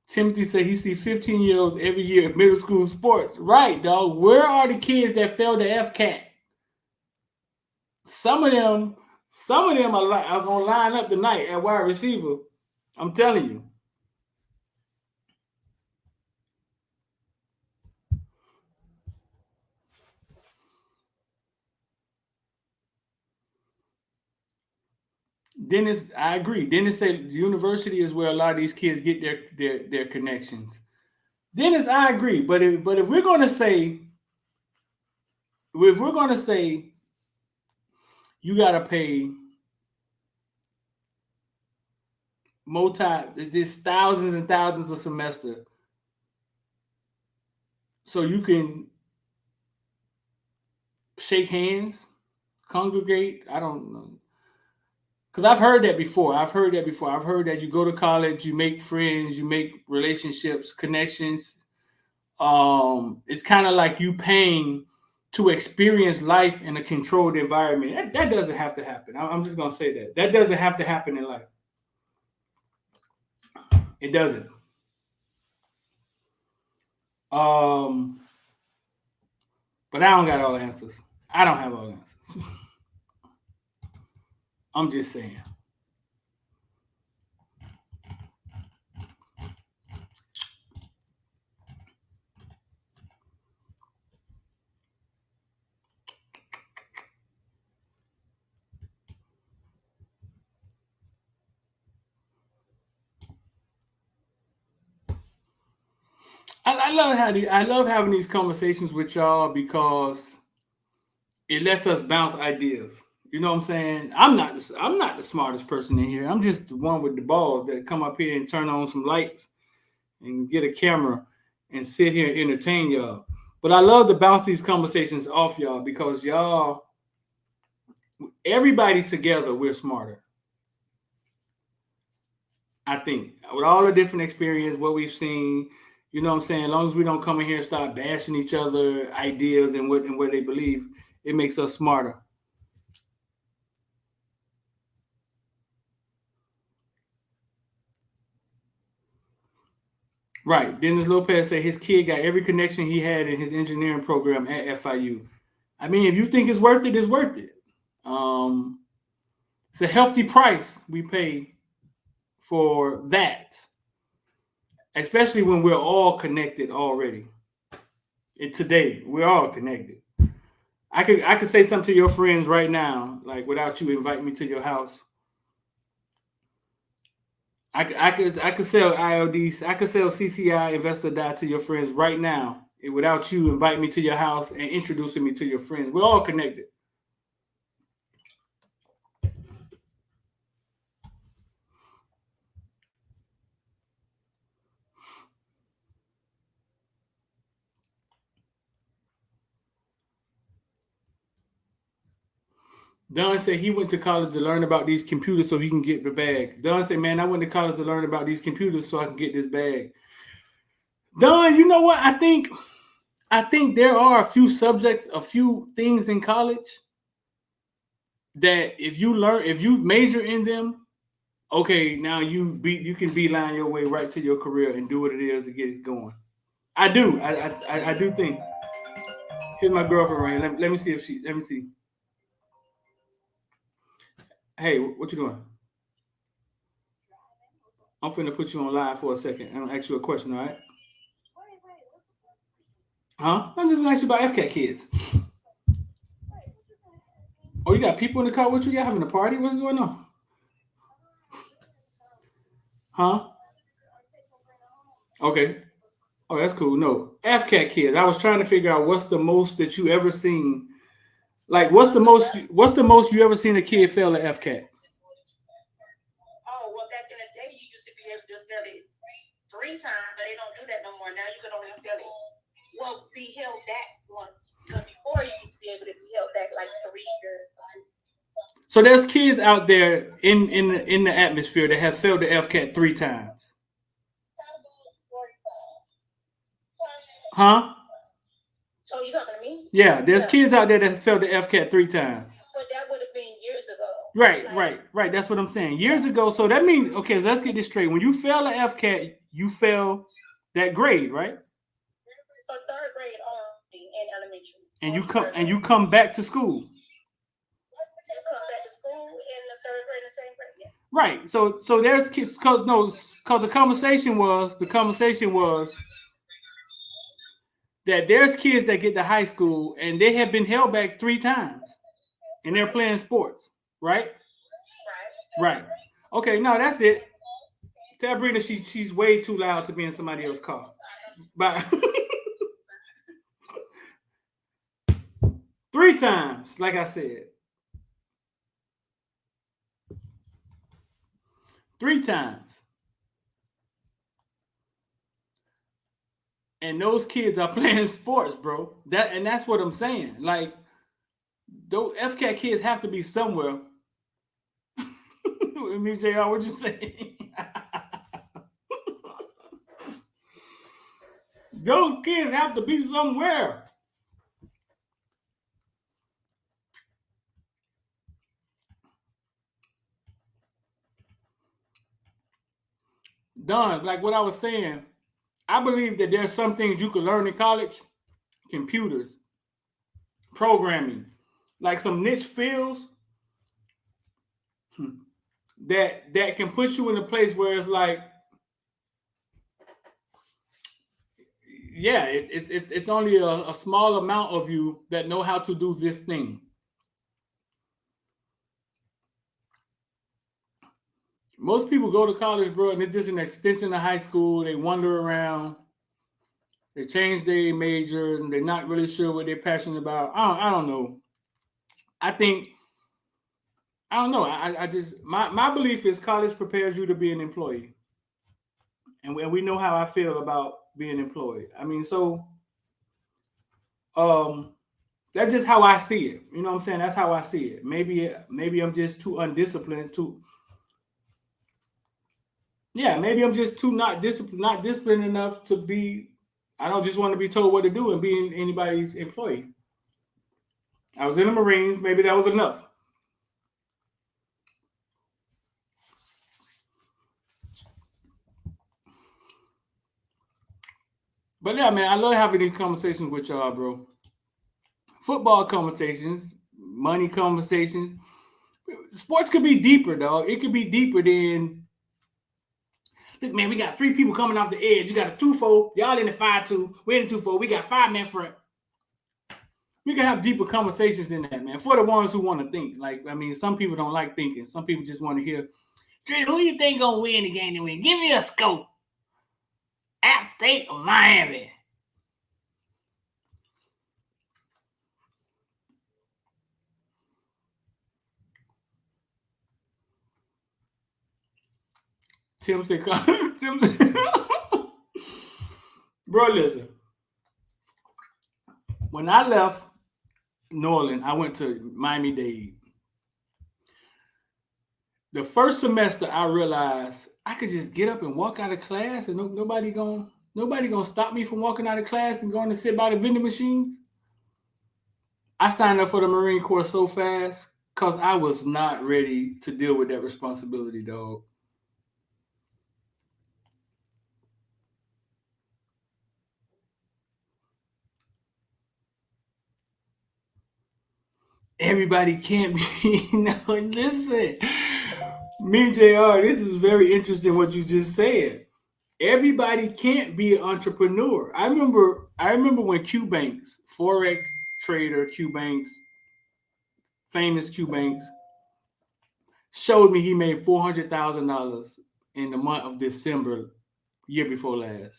Timothy said he see 15-year-olds every year at middle school sports. Right, dog. Where are the kids that failed the FCAT? Some of them are gonna line up tonight at wide receiver. I'm telling you. Dennis, I agree. Dennis said the university is where a lot of these kids get their connections. Dennis, I agree. But if we're gonna say you gotta pay there's thousands and thousands a semester so you can shake hands, congregate. I don't know. Because I've heard that before. I've heard that you go to college, you make friends, you make relationships, connections. It's kind of like you paying to experience life in a controlled environment. That doesn't have to happen. I'm just gonna say that. That doesn't have to happen in life. It doesn't. But I don't got all the answers. I don't have all the answers. I'm just saying. I love having these conversations with y'all because it lets us bounce ideas. You know what I'm saying? I'm not the smartest person in here. I'm just the one with the balls that come up here and turn on some lights and get a camera and sit here and entertain y'all. But I love to bounce these conversations off y'all because y'all, everybody together, we're smarter. I think with all the different experience, what we've seen, you know what I'm saying? As long as we don't come in here and start bashing each other ideas and what they believe, it makes us smarter. Right. Dennis Lopez said his kid got every connection he had in his engineering program at FIU. I mean, if you think it's worth it, it's worth it. It's a hefty price we pay for that, especially when we're all connected already. Today, we're all connected. I could say something to your friends right now, like without you inviting me to your house. I could sell IODs. I could sell CCI Investor Die to your friends right now without you inviting me to your house and introducing me to your friends. We're all connected. Don said he went to college to learn about these computers so he can get the bag. Don said, man, I went to college to learn about these computers so I can get this bag. Don, you know what? I think there are a few subjects, a few things in college that if you major in them, okay, now you can beeline your way right to your career and do what it is to get it going. I do. I do think. Here's my girlfriend right here. Let me see. Let me see. Hey, what you doing? I'm finna put you on live for a second. I'm gonna ask you a question, all right? Huh? I'm just gonna ask you about FCAT kids. Oh, you got people in the car with you? Y'all having a party? What's going on? Huh? Okay. Oh, that's cool. No, FCAT kids. I was trying to figure out what's the most that you ever seen. Like, what's the most? What's the most you ever seen a kid fail at FCAT? Oh, well, back in the day, you used to be able to fail it 3 times, but they don't do that no more. Now you can only fail it. Well, be held back once. Because before you used to be able to be held back like 3 years. So there's kids out there in the atmosphere that have failed the FCAT 3 times. Huh? Oh, you talking to me? Yeah, there's kids out there that have failed the FCAT 3 times. But that would have been years ago. Right. That's what I'm saying. Years ago. So that means, okay, let's get this straight. When you fail the FCAT, you fail that grade, right? So 3rd grade only in elementary. And you come back to school. You come back to school in the 3rd grade and 2nd grade, yes. Right. So there's kids because the conversation was that there's kids that get to high school and they have been held back 3 times and they're playing sports, right? Right. Okay, no, that's it. Tell Brina she's way too loud to be in somebody else's car. But 3 times, like I said. 3 times. And those kids are playing sports, bro. That's what I'm saying. Like, those FCAT kids have to be somewhere. Me, JR, what you say? Those kids have to be somewhere. Done. Like what I was saying, I believe that there's some things you can learn in college. Computers, programming, like some niche fields that can put you in a place where it's like, yeah, it's only a small amount of you that know how to do this thing. Most people go to college, bro, and it's just an extension of high school. They wander around. They change their majors, and they're not really sure what they're passionate about. I don't know. I don't know. I just my belief is college prepares you to be an employee, and we know how I feel about being employed. I mean, so that's just how I see it. You know what I'm saying? That's how I see it. Maybe I'm just too undisciplined. Maybe I'm just too not disciplined enough to be. I don't just want to be told what to do and be anybody's employee. I was in the Marines. Maybe that was enough. But yeah, man, I love having these conversations with y'all, bro. Football conversations, money conversations. Sports could be deeper, dog. It could be deeper than, look, man, we got 3 people coming off the edge. You got a 2-4. Y'all in the 5-2. We're in the 2-4. We got 5 men front. We can have deeper conversations than that, man. For the ones who want to think. Like, I mean, some people don't like thinking. Some people just want to hear, who you think gonna win the game to win? Give me a scope. App State or Miami? Tim said, Tim, bro, listen. When I left New Orleans, I went to Miami-Dade. The first semester, I realized I could just get up and walk out of class, and nobody gonna stop me from walking out of class and going to sit by the vending machines. I signed up for the Marine Corps so fast because I was not ready to deal with that responsibility, dog. Everybody can't be. No, listen. Me, JR, this is very interesting what you just said. Everybody can't be an entrepreneur. I remember when Q Banks, Forex trader Q Banks, famous Q Banks, showed me he made $400,000 in the month of December, year before last.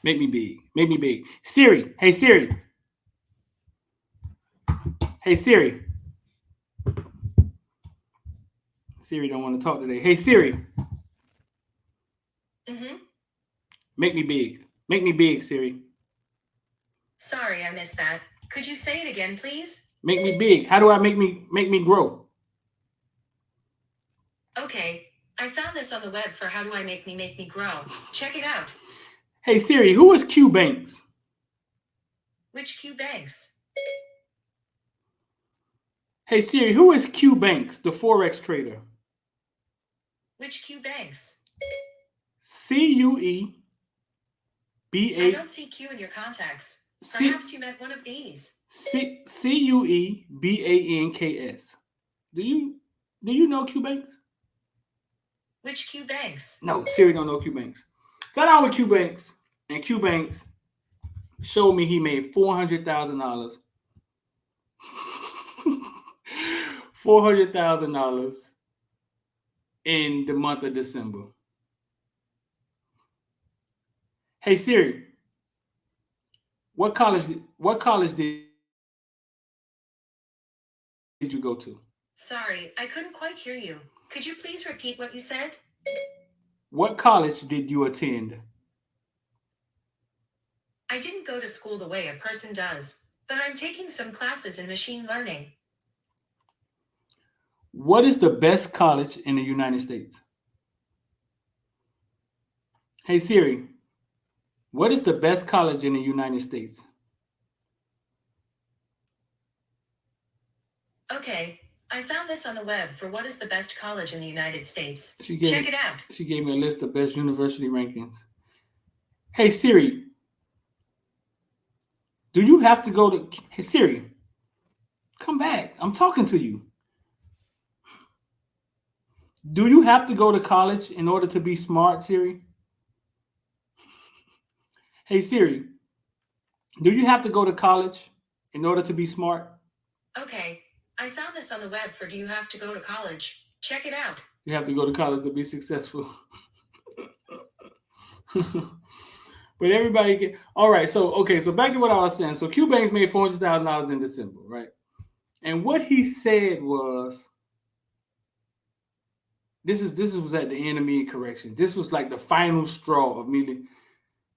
Make me big. Make me big. Siri. Hey Siri. Hey Siri. Siri don't want to talk today. Hey Siri. Mm-hmm. Make me big. Make me big, Siri. Sorry, I missed that. Could you say it again, please? Make me big. How do I make me grow? Okay, I found this on the web for how do I make me grow. Check it out. Hey Siri, who is Q Banks? Which Q banks? Hey Siri, who is Q Banks, the Forex trader? Which Q banks? CUE I don't see Q in your contacts. Perhaps you meant one of these. CUEBANKS. Do you know Q Banks? Which Q banks? No, Siri don't know Q Banks. Sat down with Q Banks, and Q Banks showed me he made $400,000. $400,000 in the month of December. Hey Siri, what college did you go to? Sorry, I couldn't quite hear you. Could you please repeat what you said? What college did you attend? I didn't go to school the way a person does, but I'm taking some classes in machine learning. What is the best college in the United States? Hey Siri, what is the best college in the United States? Okay, I found this on the web for what is the best college in the United States. Check it out. She gave me a list of best university rankings. Hey Siri, do you have to go to... Hey Siri, come back. I'm talking to you. Do you have to go to college in order to be smart, Siri? Hey Siri, do you have to go to college in order to be smart? Okay, I found this on the web for do you have to go to college? Check it out. You have to go to college to be successful. But everybody can... All right, so back to what I was saying. So Q Banks made $400,000 in December, right? And what he said was, this was at the end of me correction. This was like the final straw of me.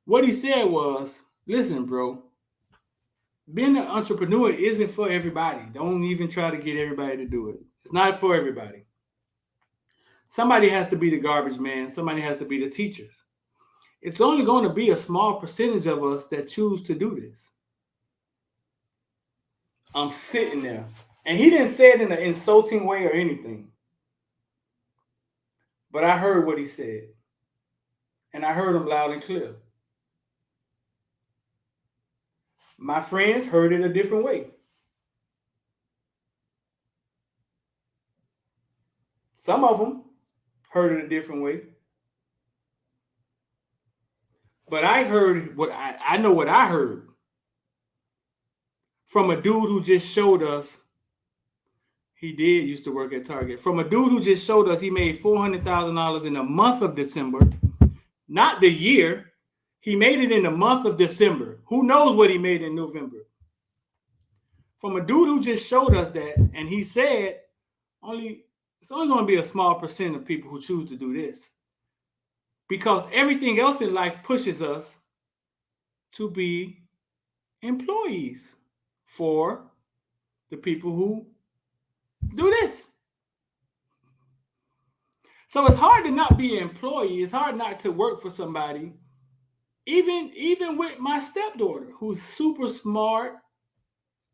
What he said was, listen, bro, being an entrepreneur isn't for everybody. Don't even try to get everybody to do it. It's not for everybody. Somebody has to be the garbage man. Somebody has to be the teachers. It's only going to be a small percentage of us that choose to do this. I'm sitting there. And he didn't say it in an insulting way or anything. But I heard what he said. And I heard him loud and clear. My friends heard it a different way. Some of them heard it a different way. But I heard what I know what I heard from a dude who just showed us he did used to work at Target. From a dude who just showed us he made $400,000 in the month of December, not the year. He made it in the month of December. Who knows what he made in November? From a dude who just showed us that, and he said it's only going to be a small percent of people who choose to do this. Because everything else in life pushes us to be employees for the people who do this. So it's hard to not be an employee. It's hard not to work for somebody. Even with my stepdaughter, who's super smart,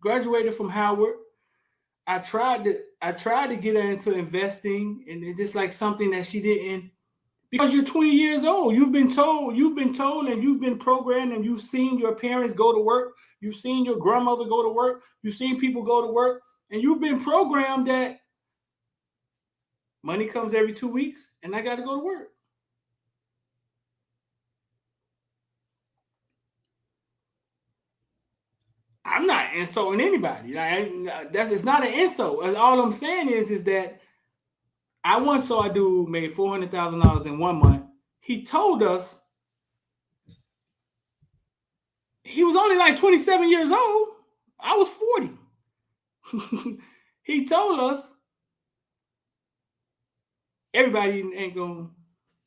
graduated from Howard. I tried to get her into investing, and it's just like something that she didn't. Because you're 20 years old, you've been told, and you've been programmed, and you've seen your parents go to work, you've seen your grandmother go to work, you've seen people go to work, and you've been programmed that money comes every 2 weeks, and I got to go to work. I'm not insulting anybody. It's not an insult. All I'm saying is that I once saw a dude made $400,000 in 1 month. He told us he was only like 27 years old. I was 40. He told us everybody ain't going.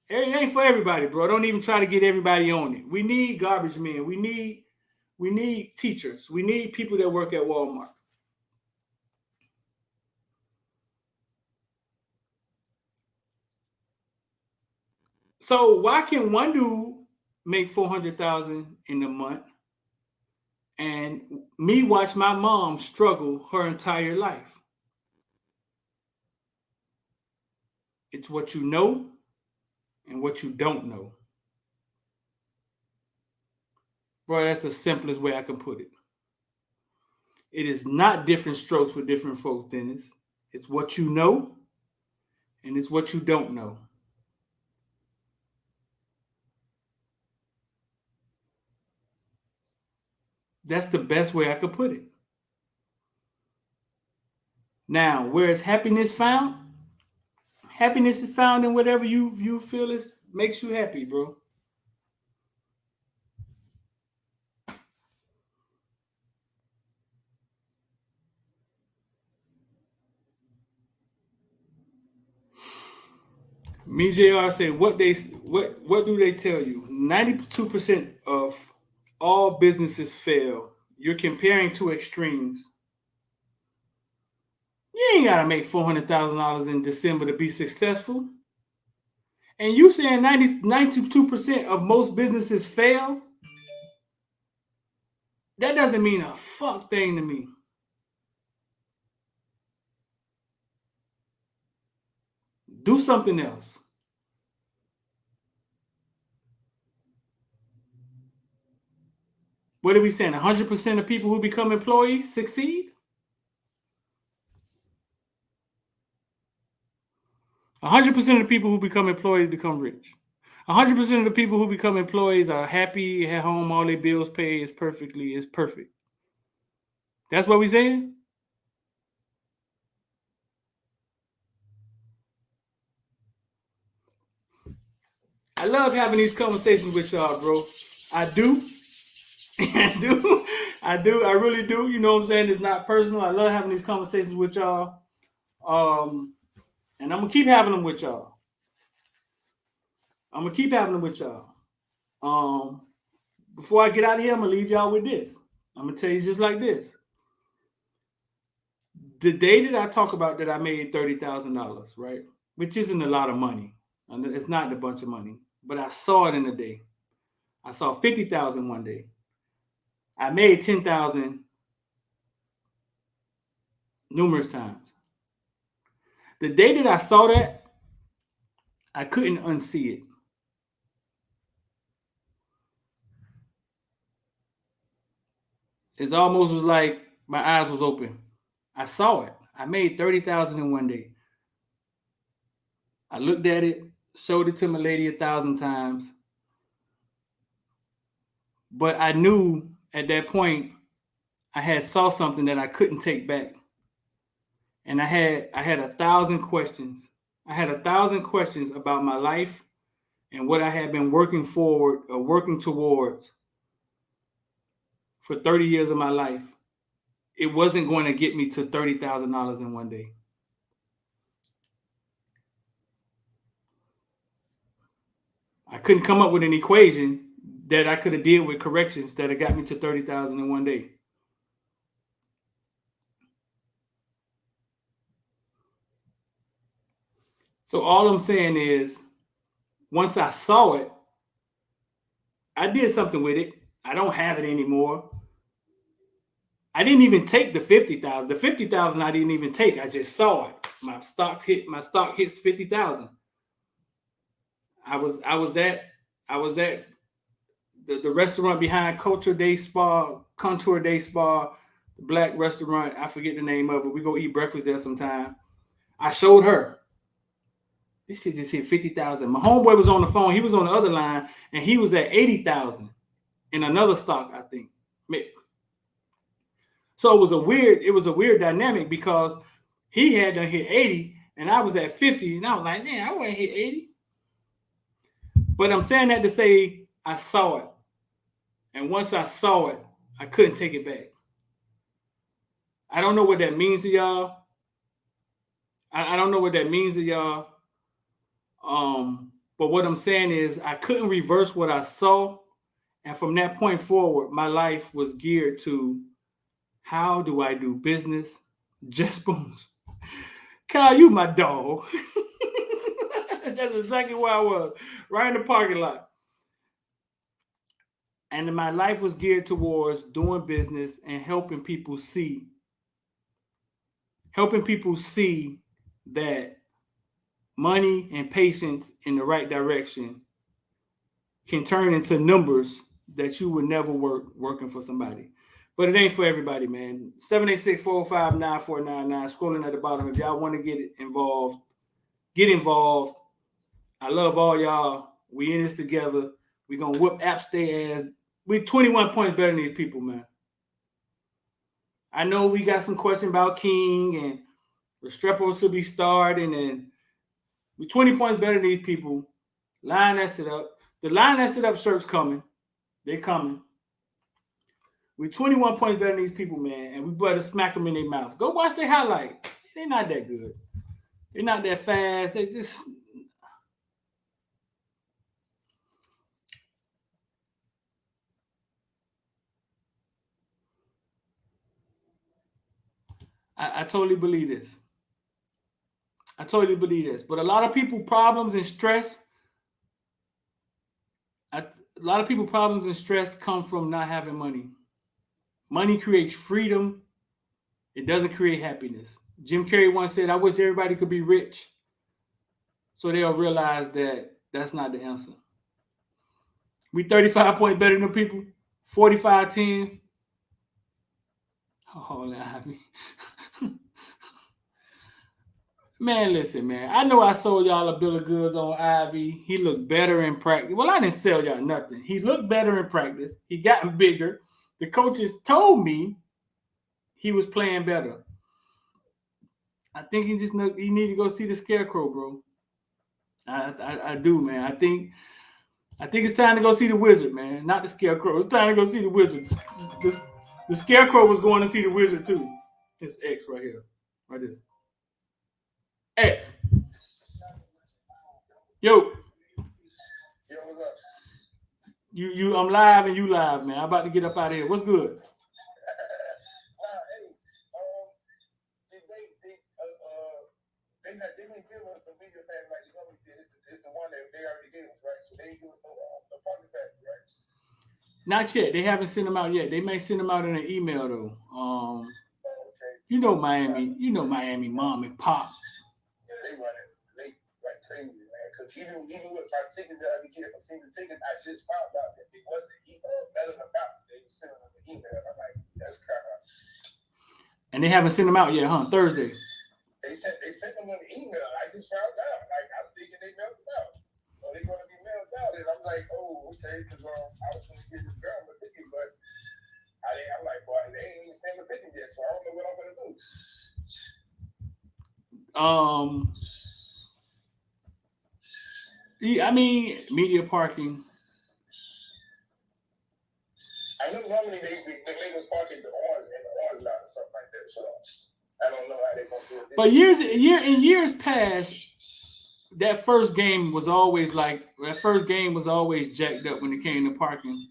It ain't for everybody, bro. Don't even try to get everybody on it. We need garbage men. We need teachers. We need people that work at Walmart. So why can one dude make 400,000 in a month and me watch my mom struggle her entire life? It's what you know and what you don't know. Bro, that's the simplest way I can put it. It is not different strokes for different folks, Dennis. It's what you know and it's what you don't know. That's the best way I could put it. Now, where is happiness found? Happiness is found in whatever you feel makes you happy, bro. Me JR said what do they tell you? 92% of all businesses fail. You're comparing two extremes. You ain't gotta make $400,000 in December to be successful. And you saying 92% of most businesses fail? That doesn't mean a fuck thing to me. Do something else. What are we saying? 100% of people who become employees succeed? 100% of the people who become employees become rich. 100% of the people who become employees are happy at home, all their bills paid, is perfect. That's what we saying? I love having these conversations with y'all, bro. I do. I do. I really do. You know what I'm saying? It's not personal. I love having these conversations with y'all. And I'm going to keep having them with y'all. Before I get out of here, I'm going to leave y'all with this. I'm going to tell you just like this. The day that I talk about that I made $30,000, right? Which isn't a lot of money. It's not a bunch of money. But I saw it in a day. I saw 50,000 one day. I made 10,000 numerous times. The day that I saw that, I couldn't unsee it. It's almost was like my eyes was open. I saw it. I made 30,000 in one day. I looked at it, showed it to my lady 1,000 times. But I knew at that point I had saw something that I couldn't take back. And I had 1,000 questions. I had 1,000 questions about my life and what I had been working towards for 30 years of my life. It wasn't going to get me to $30,000 in one day. I couldn't come up with an equation that I could have did with corrections that had got me to 30,000 in one day. So all I'm saying is, once I saw it, I did something with it. I don't have it anymore. I didn't even take the 50,000. The 50,000 I didn't even take. I just saw it. My stock hits 50,000. I was at the restaurant behind Contour Day Spa, the black restaurant. I forget the name of it. We go eat breakfast there sometime. I showed her. This shit just hit 50,000. My homeboy was on the phone. He was on the other line, and he was at 80,000 in another stock, I think. So it was a weird dynamic because he had to hit 80, And I was at 50, and I was like, man, I wouldn't hit 80. But I'm saying that to say I saw it. And once I saw it, I couldn't take it back. I don't know what that means to y'all. I don't know what that means to y'all. But what I'm saying is I couldn't reverse what I saw. And from that point forward, my life was geared to how do I do business? Just booms. Kyle, you my dog. That's exactly where I was, right in the parking lot. And my life was geared towards doing business and helping people see that money and patience in the right direction can turn into numbers that you would never work working for somebody. But it ain't for everybody, man. 786-405-9499. Scrolling at the bottom. If y'all want to get involved, get involved. I love all y'all. We in this together. We gonna whoop App State ass. We 21 points better than these people, man. I know we got some question about King and Restrepo should be starting, and we 20 points better than these people. Line that shit up. The line that shit up shirt's coming. They coming. We 21 points better than these people, man, and we better smack them in their mouth. Go watch their highlight. They're not that good. They're not that fast. They just... I totally believe this. I totally believe this. But a lot of people problems and stress come from not having money. Money creates freedom. It doesn't create happiness. Jim Carrey once said, I wish everybody could be rich. So they'll realize that that's not the answer. We 35 points better than people. 45-10. Oh, I mean, man, listen, man. I know I sold y'all a bill of goods on Ivy. He looked better in practice. Well, I didn't sell y'all nothing. He looked better in practice. He gotten bigger. The coaches told me he was playing better. I think he need to go see the Scarecrow, bro. I do, man. I think it's time to go see the Wizard, man. Not the Scarecrow. It's time to go see the Wizard. The Scarecrow was going to see the Wizard too. It's X right here. Right there. X. Yo. What's up? I'm live and you live, man. I'm about to get up out of here. What's good? They didn't give us the bigger pack like the other did. It's the one that they already gave us, right? So they give us the partner pack, right? Not yet. They haven't sent them out yet. They may send them out in an email though. Okay. You know Miami mom and pop. Yeah, they run it. They like crazy, man. Because even with my tickets that I be getting from season tickets, I just found out that it wasn't better about it. They were sending them an email. I'm like, that's kind of. And they haven't sent them out yet, huh? Thursday. They sent them an email. I just found out. Like, I'm thinking they mailed them out. Or they're going to be mailed out. And I'm like, oh, okay. Because I was going to get this girl a ticket, but I'm like, boy, they ain't even sent me a ticket yet. So I don't know what I'm going to do. I mean, media parking. I know normally they make us park in the orange lot or something like that. So I don't know how they're gonna do it. But in years past, that first game was always jacked up when it came to parking.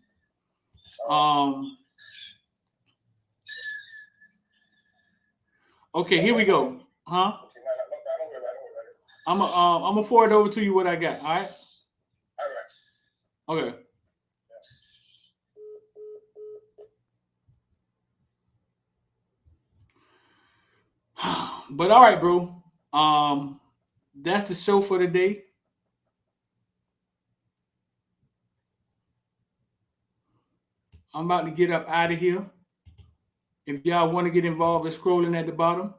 Okay, here we go. Huh? Okay, no, don't worry about it. I'm gonna forward over to you what I got. All right. All right. Okay. But all right, bro. That's the show for today. I'm about to get up out of here. If y'all want to get involved in scrolling at the bottom,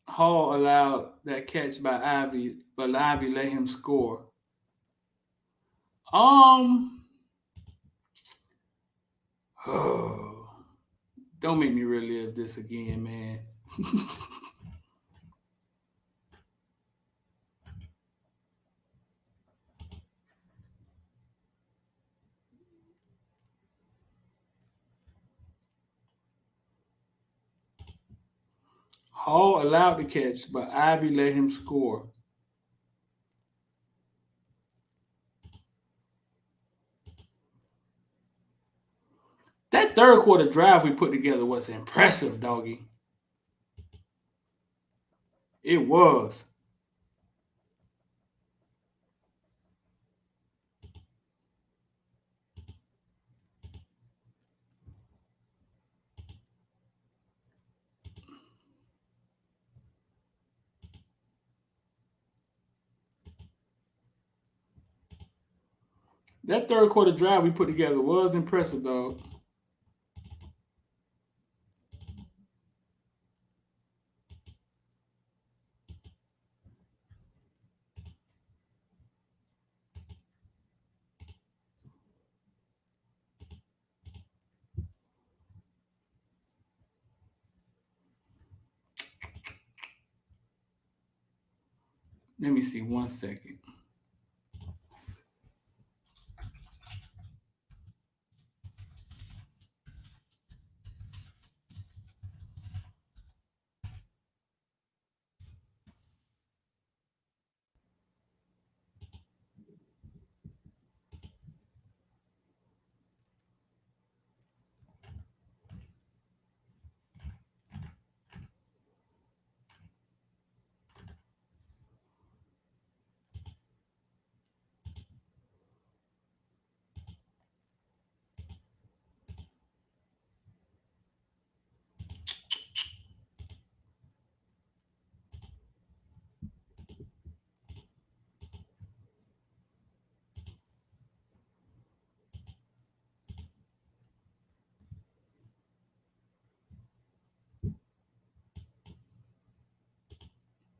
Hall allowed that catch by Ivy, but Ivy let him score. Don't make me relive this again, man. Hall allowed the catch, but Ivy let him score. That third quarter drive we put together was impressive, doggy. It was. That third quarter drive we put together was impressive, dog. Let me see 1 second.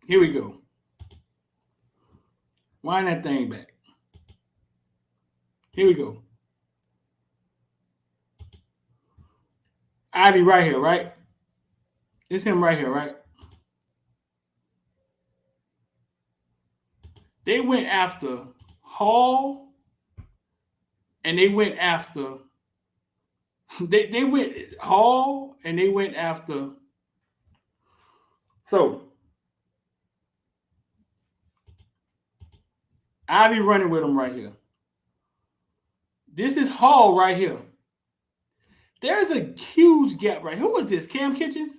Here we go. Wind that thing back. Here we go. Ivy right here, right? It's him right here, right? They went after Hall and they went after they went Hall and they went after. So Ivy running with him right here. This is Hall right here. There's a huge gap right. Who is this? Cam Kitchens?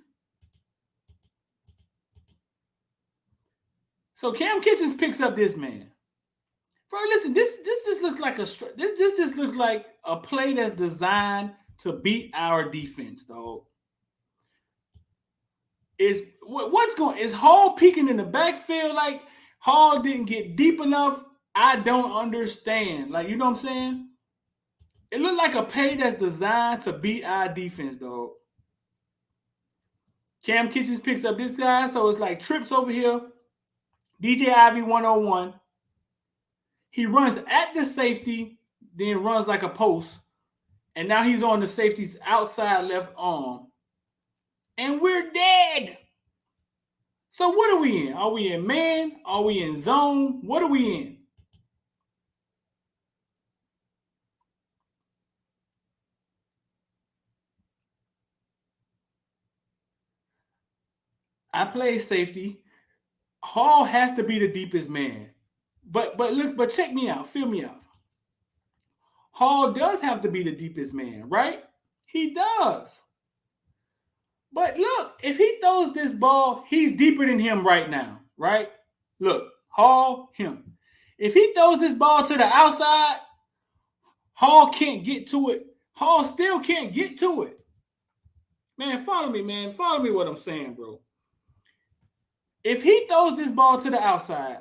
So Cam Kitchens picks up this man. Bro, listen, this just looks like this just looks like a play that's designed to beat our defense, dog. Is Hall peeking in the backfield like Hall didn't get deep enough? I don't understand. Like, you know what I'm saying? It looked like a play that's designed to beat our defense, dog. Cam Kitchens picks up this guy, so it's like trips over here. DJ Ivy 101. He runs at the safety, then runs like a post, and now he's on the safety's outside left arm. And we're dead. So what are we in? Are we in man? Are we in zone? What are we in? I play safety. Hall has to be the deepest man. But check me out. Feel me out. Hall does have to be the deepest man, right? He does. But look, if he throws this ball, he's deeper than him right now, right? Look, Hall, him. If he throws this ball to the outside, Hall can't get to it. Hall still can't get to it. Man, follow me, man. Follow me what I'm saying, bro. If he throws this ball to the outside,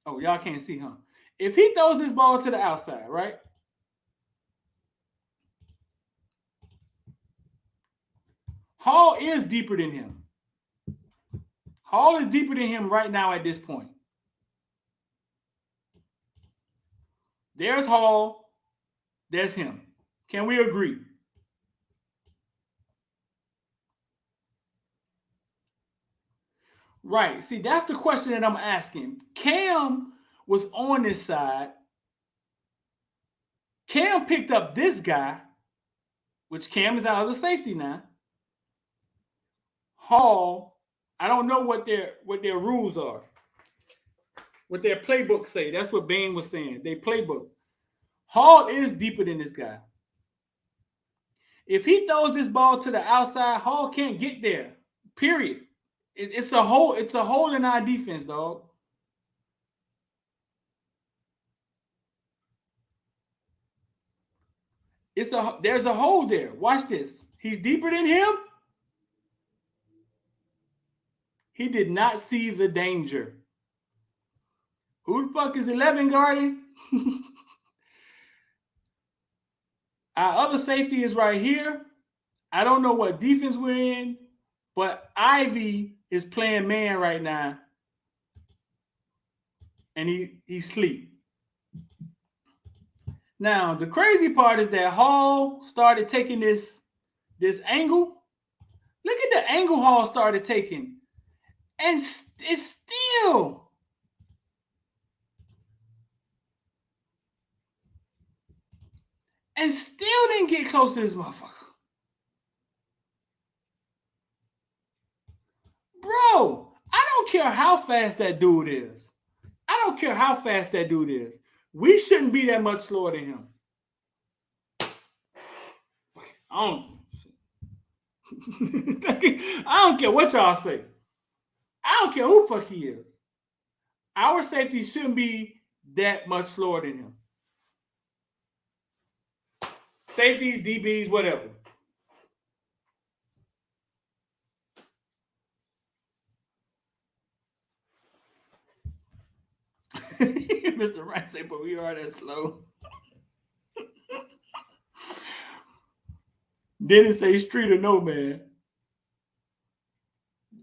oh, y'all can't see, huh? If he throws this ball to the outside, right? Hall is deeper than him. Hall is deeper than him right now at this point. There's Hall. There's him. Can we agree? Right. See, that's the question that I'm asking. Cam was on this side. Cam picked up this guy, which Cam is out of the safety now. Hall, I don't know what their rules are, what their playbook say. That's what Bain was saying. They playbook. Hall is deeper than this guy. If he throws this ball to the outside, Hall can't get there. Period. It's a hole. It's a hole in our defense, dog. There's a hole there. Watch this. He's deeper than him. He did not see the danger. Who the fuck is 11 guarding? Our other safety is right here. I don't know what defense we're in, but Ivy is playing man right now. And he's asleep. Now, the crazy part is that Hall started taking this angle. Look at the angle Hall started taking. And it's still didn't get close to this motherfucker. Bro, I don't care how fast that dude is. I don't care how fast that dude is. We shouldn't be that much slower than him. I don't care what y'all say. I don't care who the fuck he is. Our safety shouldn't be that much slower than him. Safeties, DBs, whatever. Mr. Wright said, but we are that slow. Dennis say street or no, man.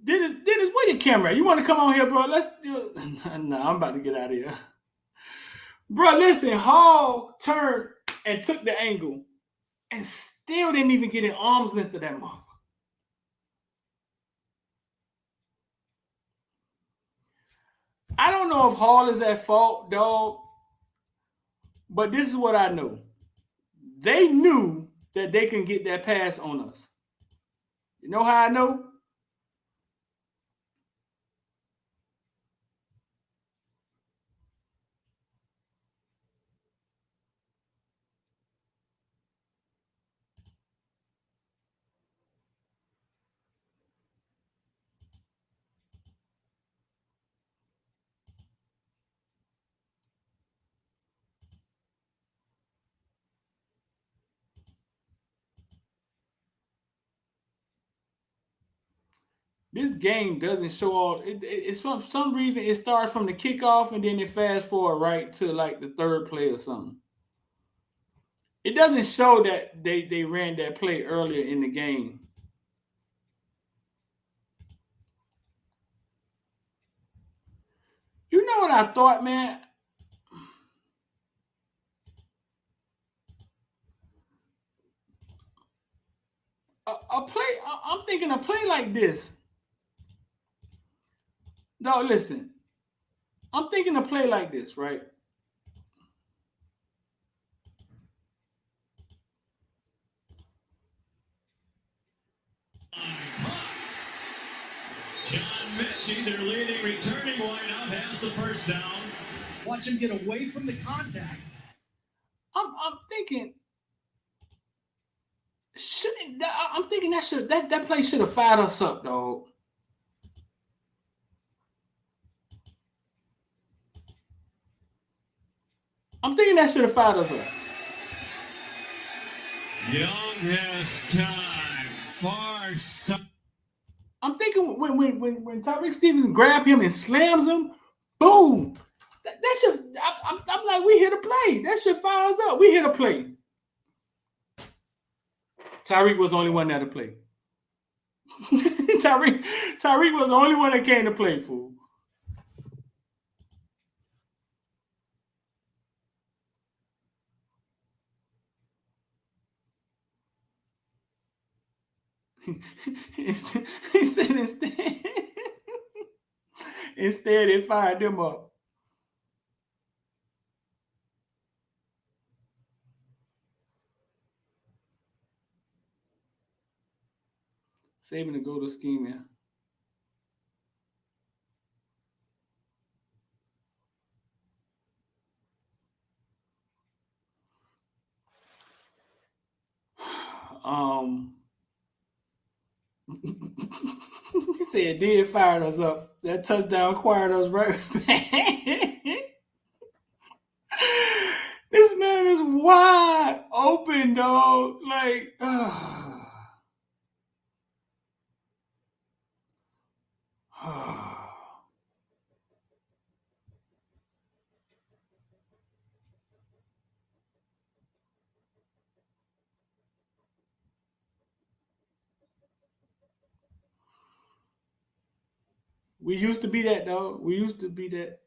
Dennis, where your camera at? You want to come on here, bro? Let's do it. No, I'm about to get out of here. Bro, listen, Hall turned and took the angle and still didn't even get an arm's length of that motherfucker. I don't know if Hall is at fault, dog, but this is what I know. They knew that they can get that pass on us. You know how I know? This game doesn't show all. It's for some reason it starts from the kickoff and then it fast forward right to like the third play or something. It doesn't show that they ran that play earlier in the game. You know what I thought, man? A play. I'm thinking a play like this. No, listen. I'm thinking a play like this, right? John Mechie, their leading returning wideout, has the first down. Watch him get away from the contact. I'm thinking. I'm thinking that play should have fired us up, dog. I'm thinking that should have fired us up. Young has time. Far side. I'm thinking when Tyreek Stevens grab him and slams him, boom. That should. I'm like, we hit a play. That should fire us up. We hit a play. Tyreek was the only one that to play. Tyreek was the only one that came to play, fool. He said instead. Instead, they fired them up. Saving to go to scheming. He said, did fired us up. That touchdown acquired us right back. This man is wide open, dog. Like, we used to be that, dog. We used to be that.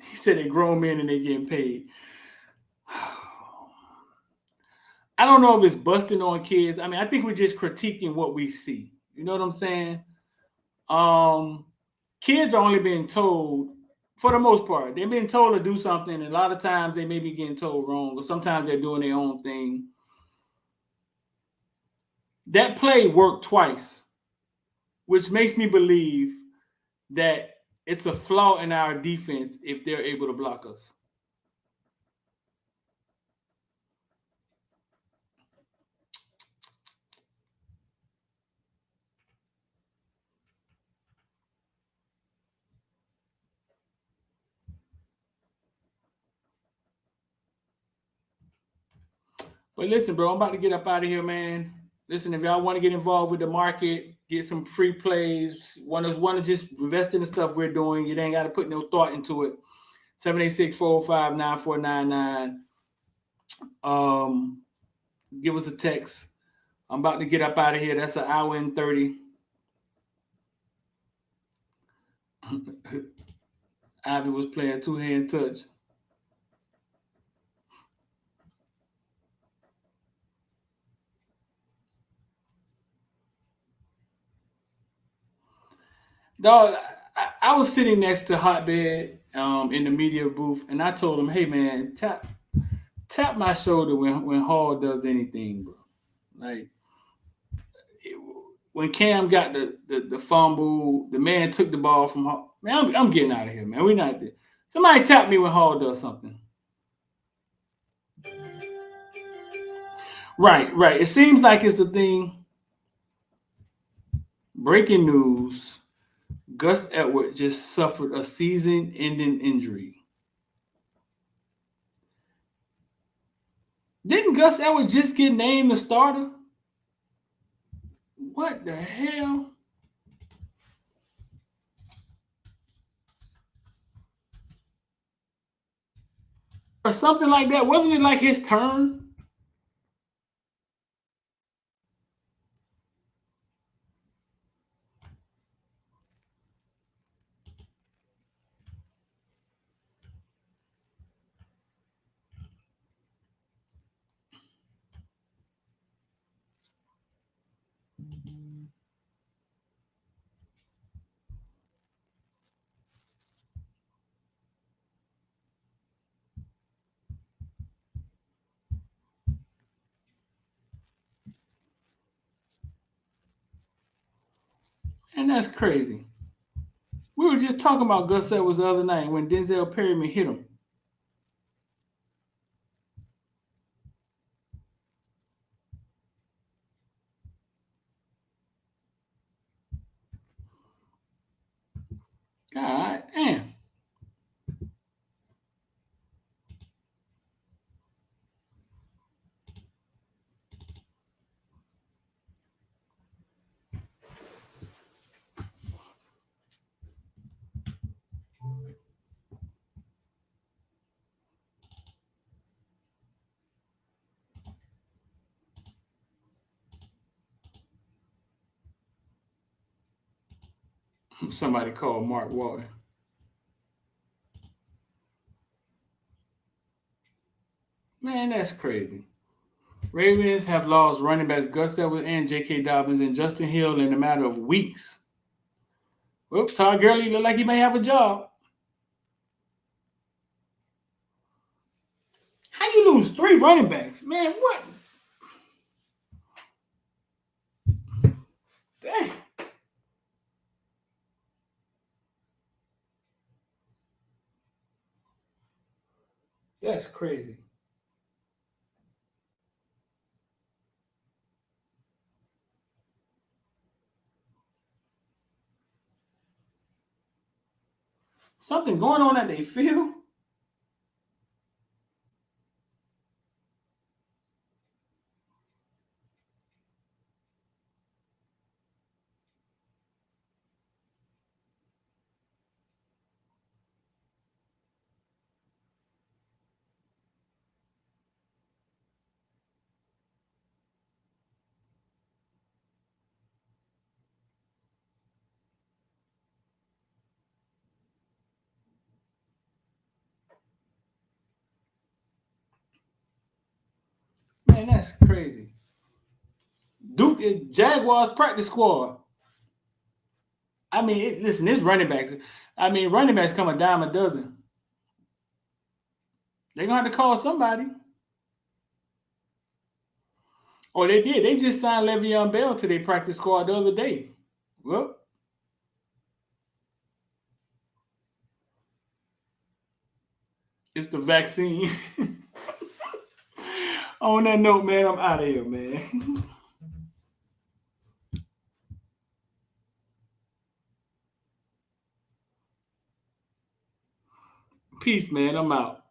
He said they grown men and they getting paid. I don't know if it's busting on kids. I mean, I think we're just critiquing what we see. You know what I'm saying? Kids are only being told, for the most part, they're being told to do something, and a lot of times they may be getting told wrong, or sometimes they're doing their own thing. That play worked twice, which makes me believe that it's a flaw in our defense if they're able to block us. But listen, bro, I'm about to get up out of here, man. Listen, if y'all want to get involved with the market, get some free plays, want to just invest in the stuff we're doing, you ain't got to put no thought into it. 786-405-9499. Give us a text. I'm about to get up out of here. That's an hour and 30. Ivy was playing two-hand touch. Dog, I was sitting next to Hotbed in the media booth, and I told him, "Hey, man, tap my shoulder when Hall does anything, bro. Like when Cam got the fumble, the man took the ball from Hall. Man, I'm getting out of here, man. We're not there. Somebody tap me when Hall does something." Right. It seems like it's a thing. Breaking news. Gus Edwards just suffered a season-ending injury. Didn't Gus Edwards just get named the starter? What the hell? Or something like that. Wasn't it like his turn? And that's crazy. We were just talking about Gus Edwards the other night when Denzel Perryman hit him. God damn. Somebody called Mark Walton. Man, that's crazy. Ravens have lost running backs Gus Edwards and J.K. Dobbins and Justin Hill in a matter of weeks. Well, Todd Gurley look like he may have a job. How you lose 3 running backs? Man, what? Dang. That's crazy. Something going on at they field? Man, that's crazy. Duke is Jaguars practice squad. I mean, listen, it's running backs. I mean, running backs come a dime a dozen. They're going to have to call somebody. Or they did. They just signed Le'Veon Bell to their practice squad the other day. Well, it's the vaccine. On that note, man, I'm out of here, man. Peace, man. I'm out.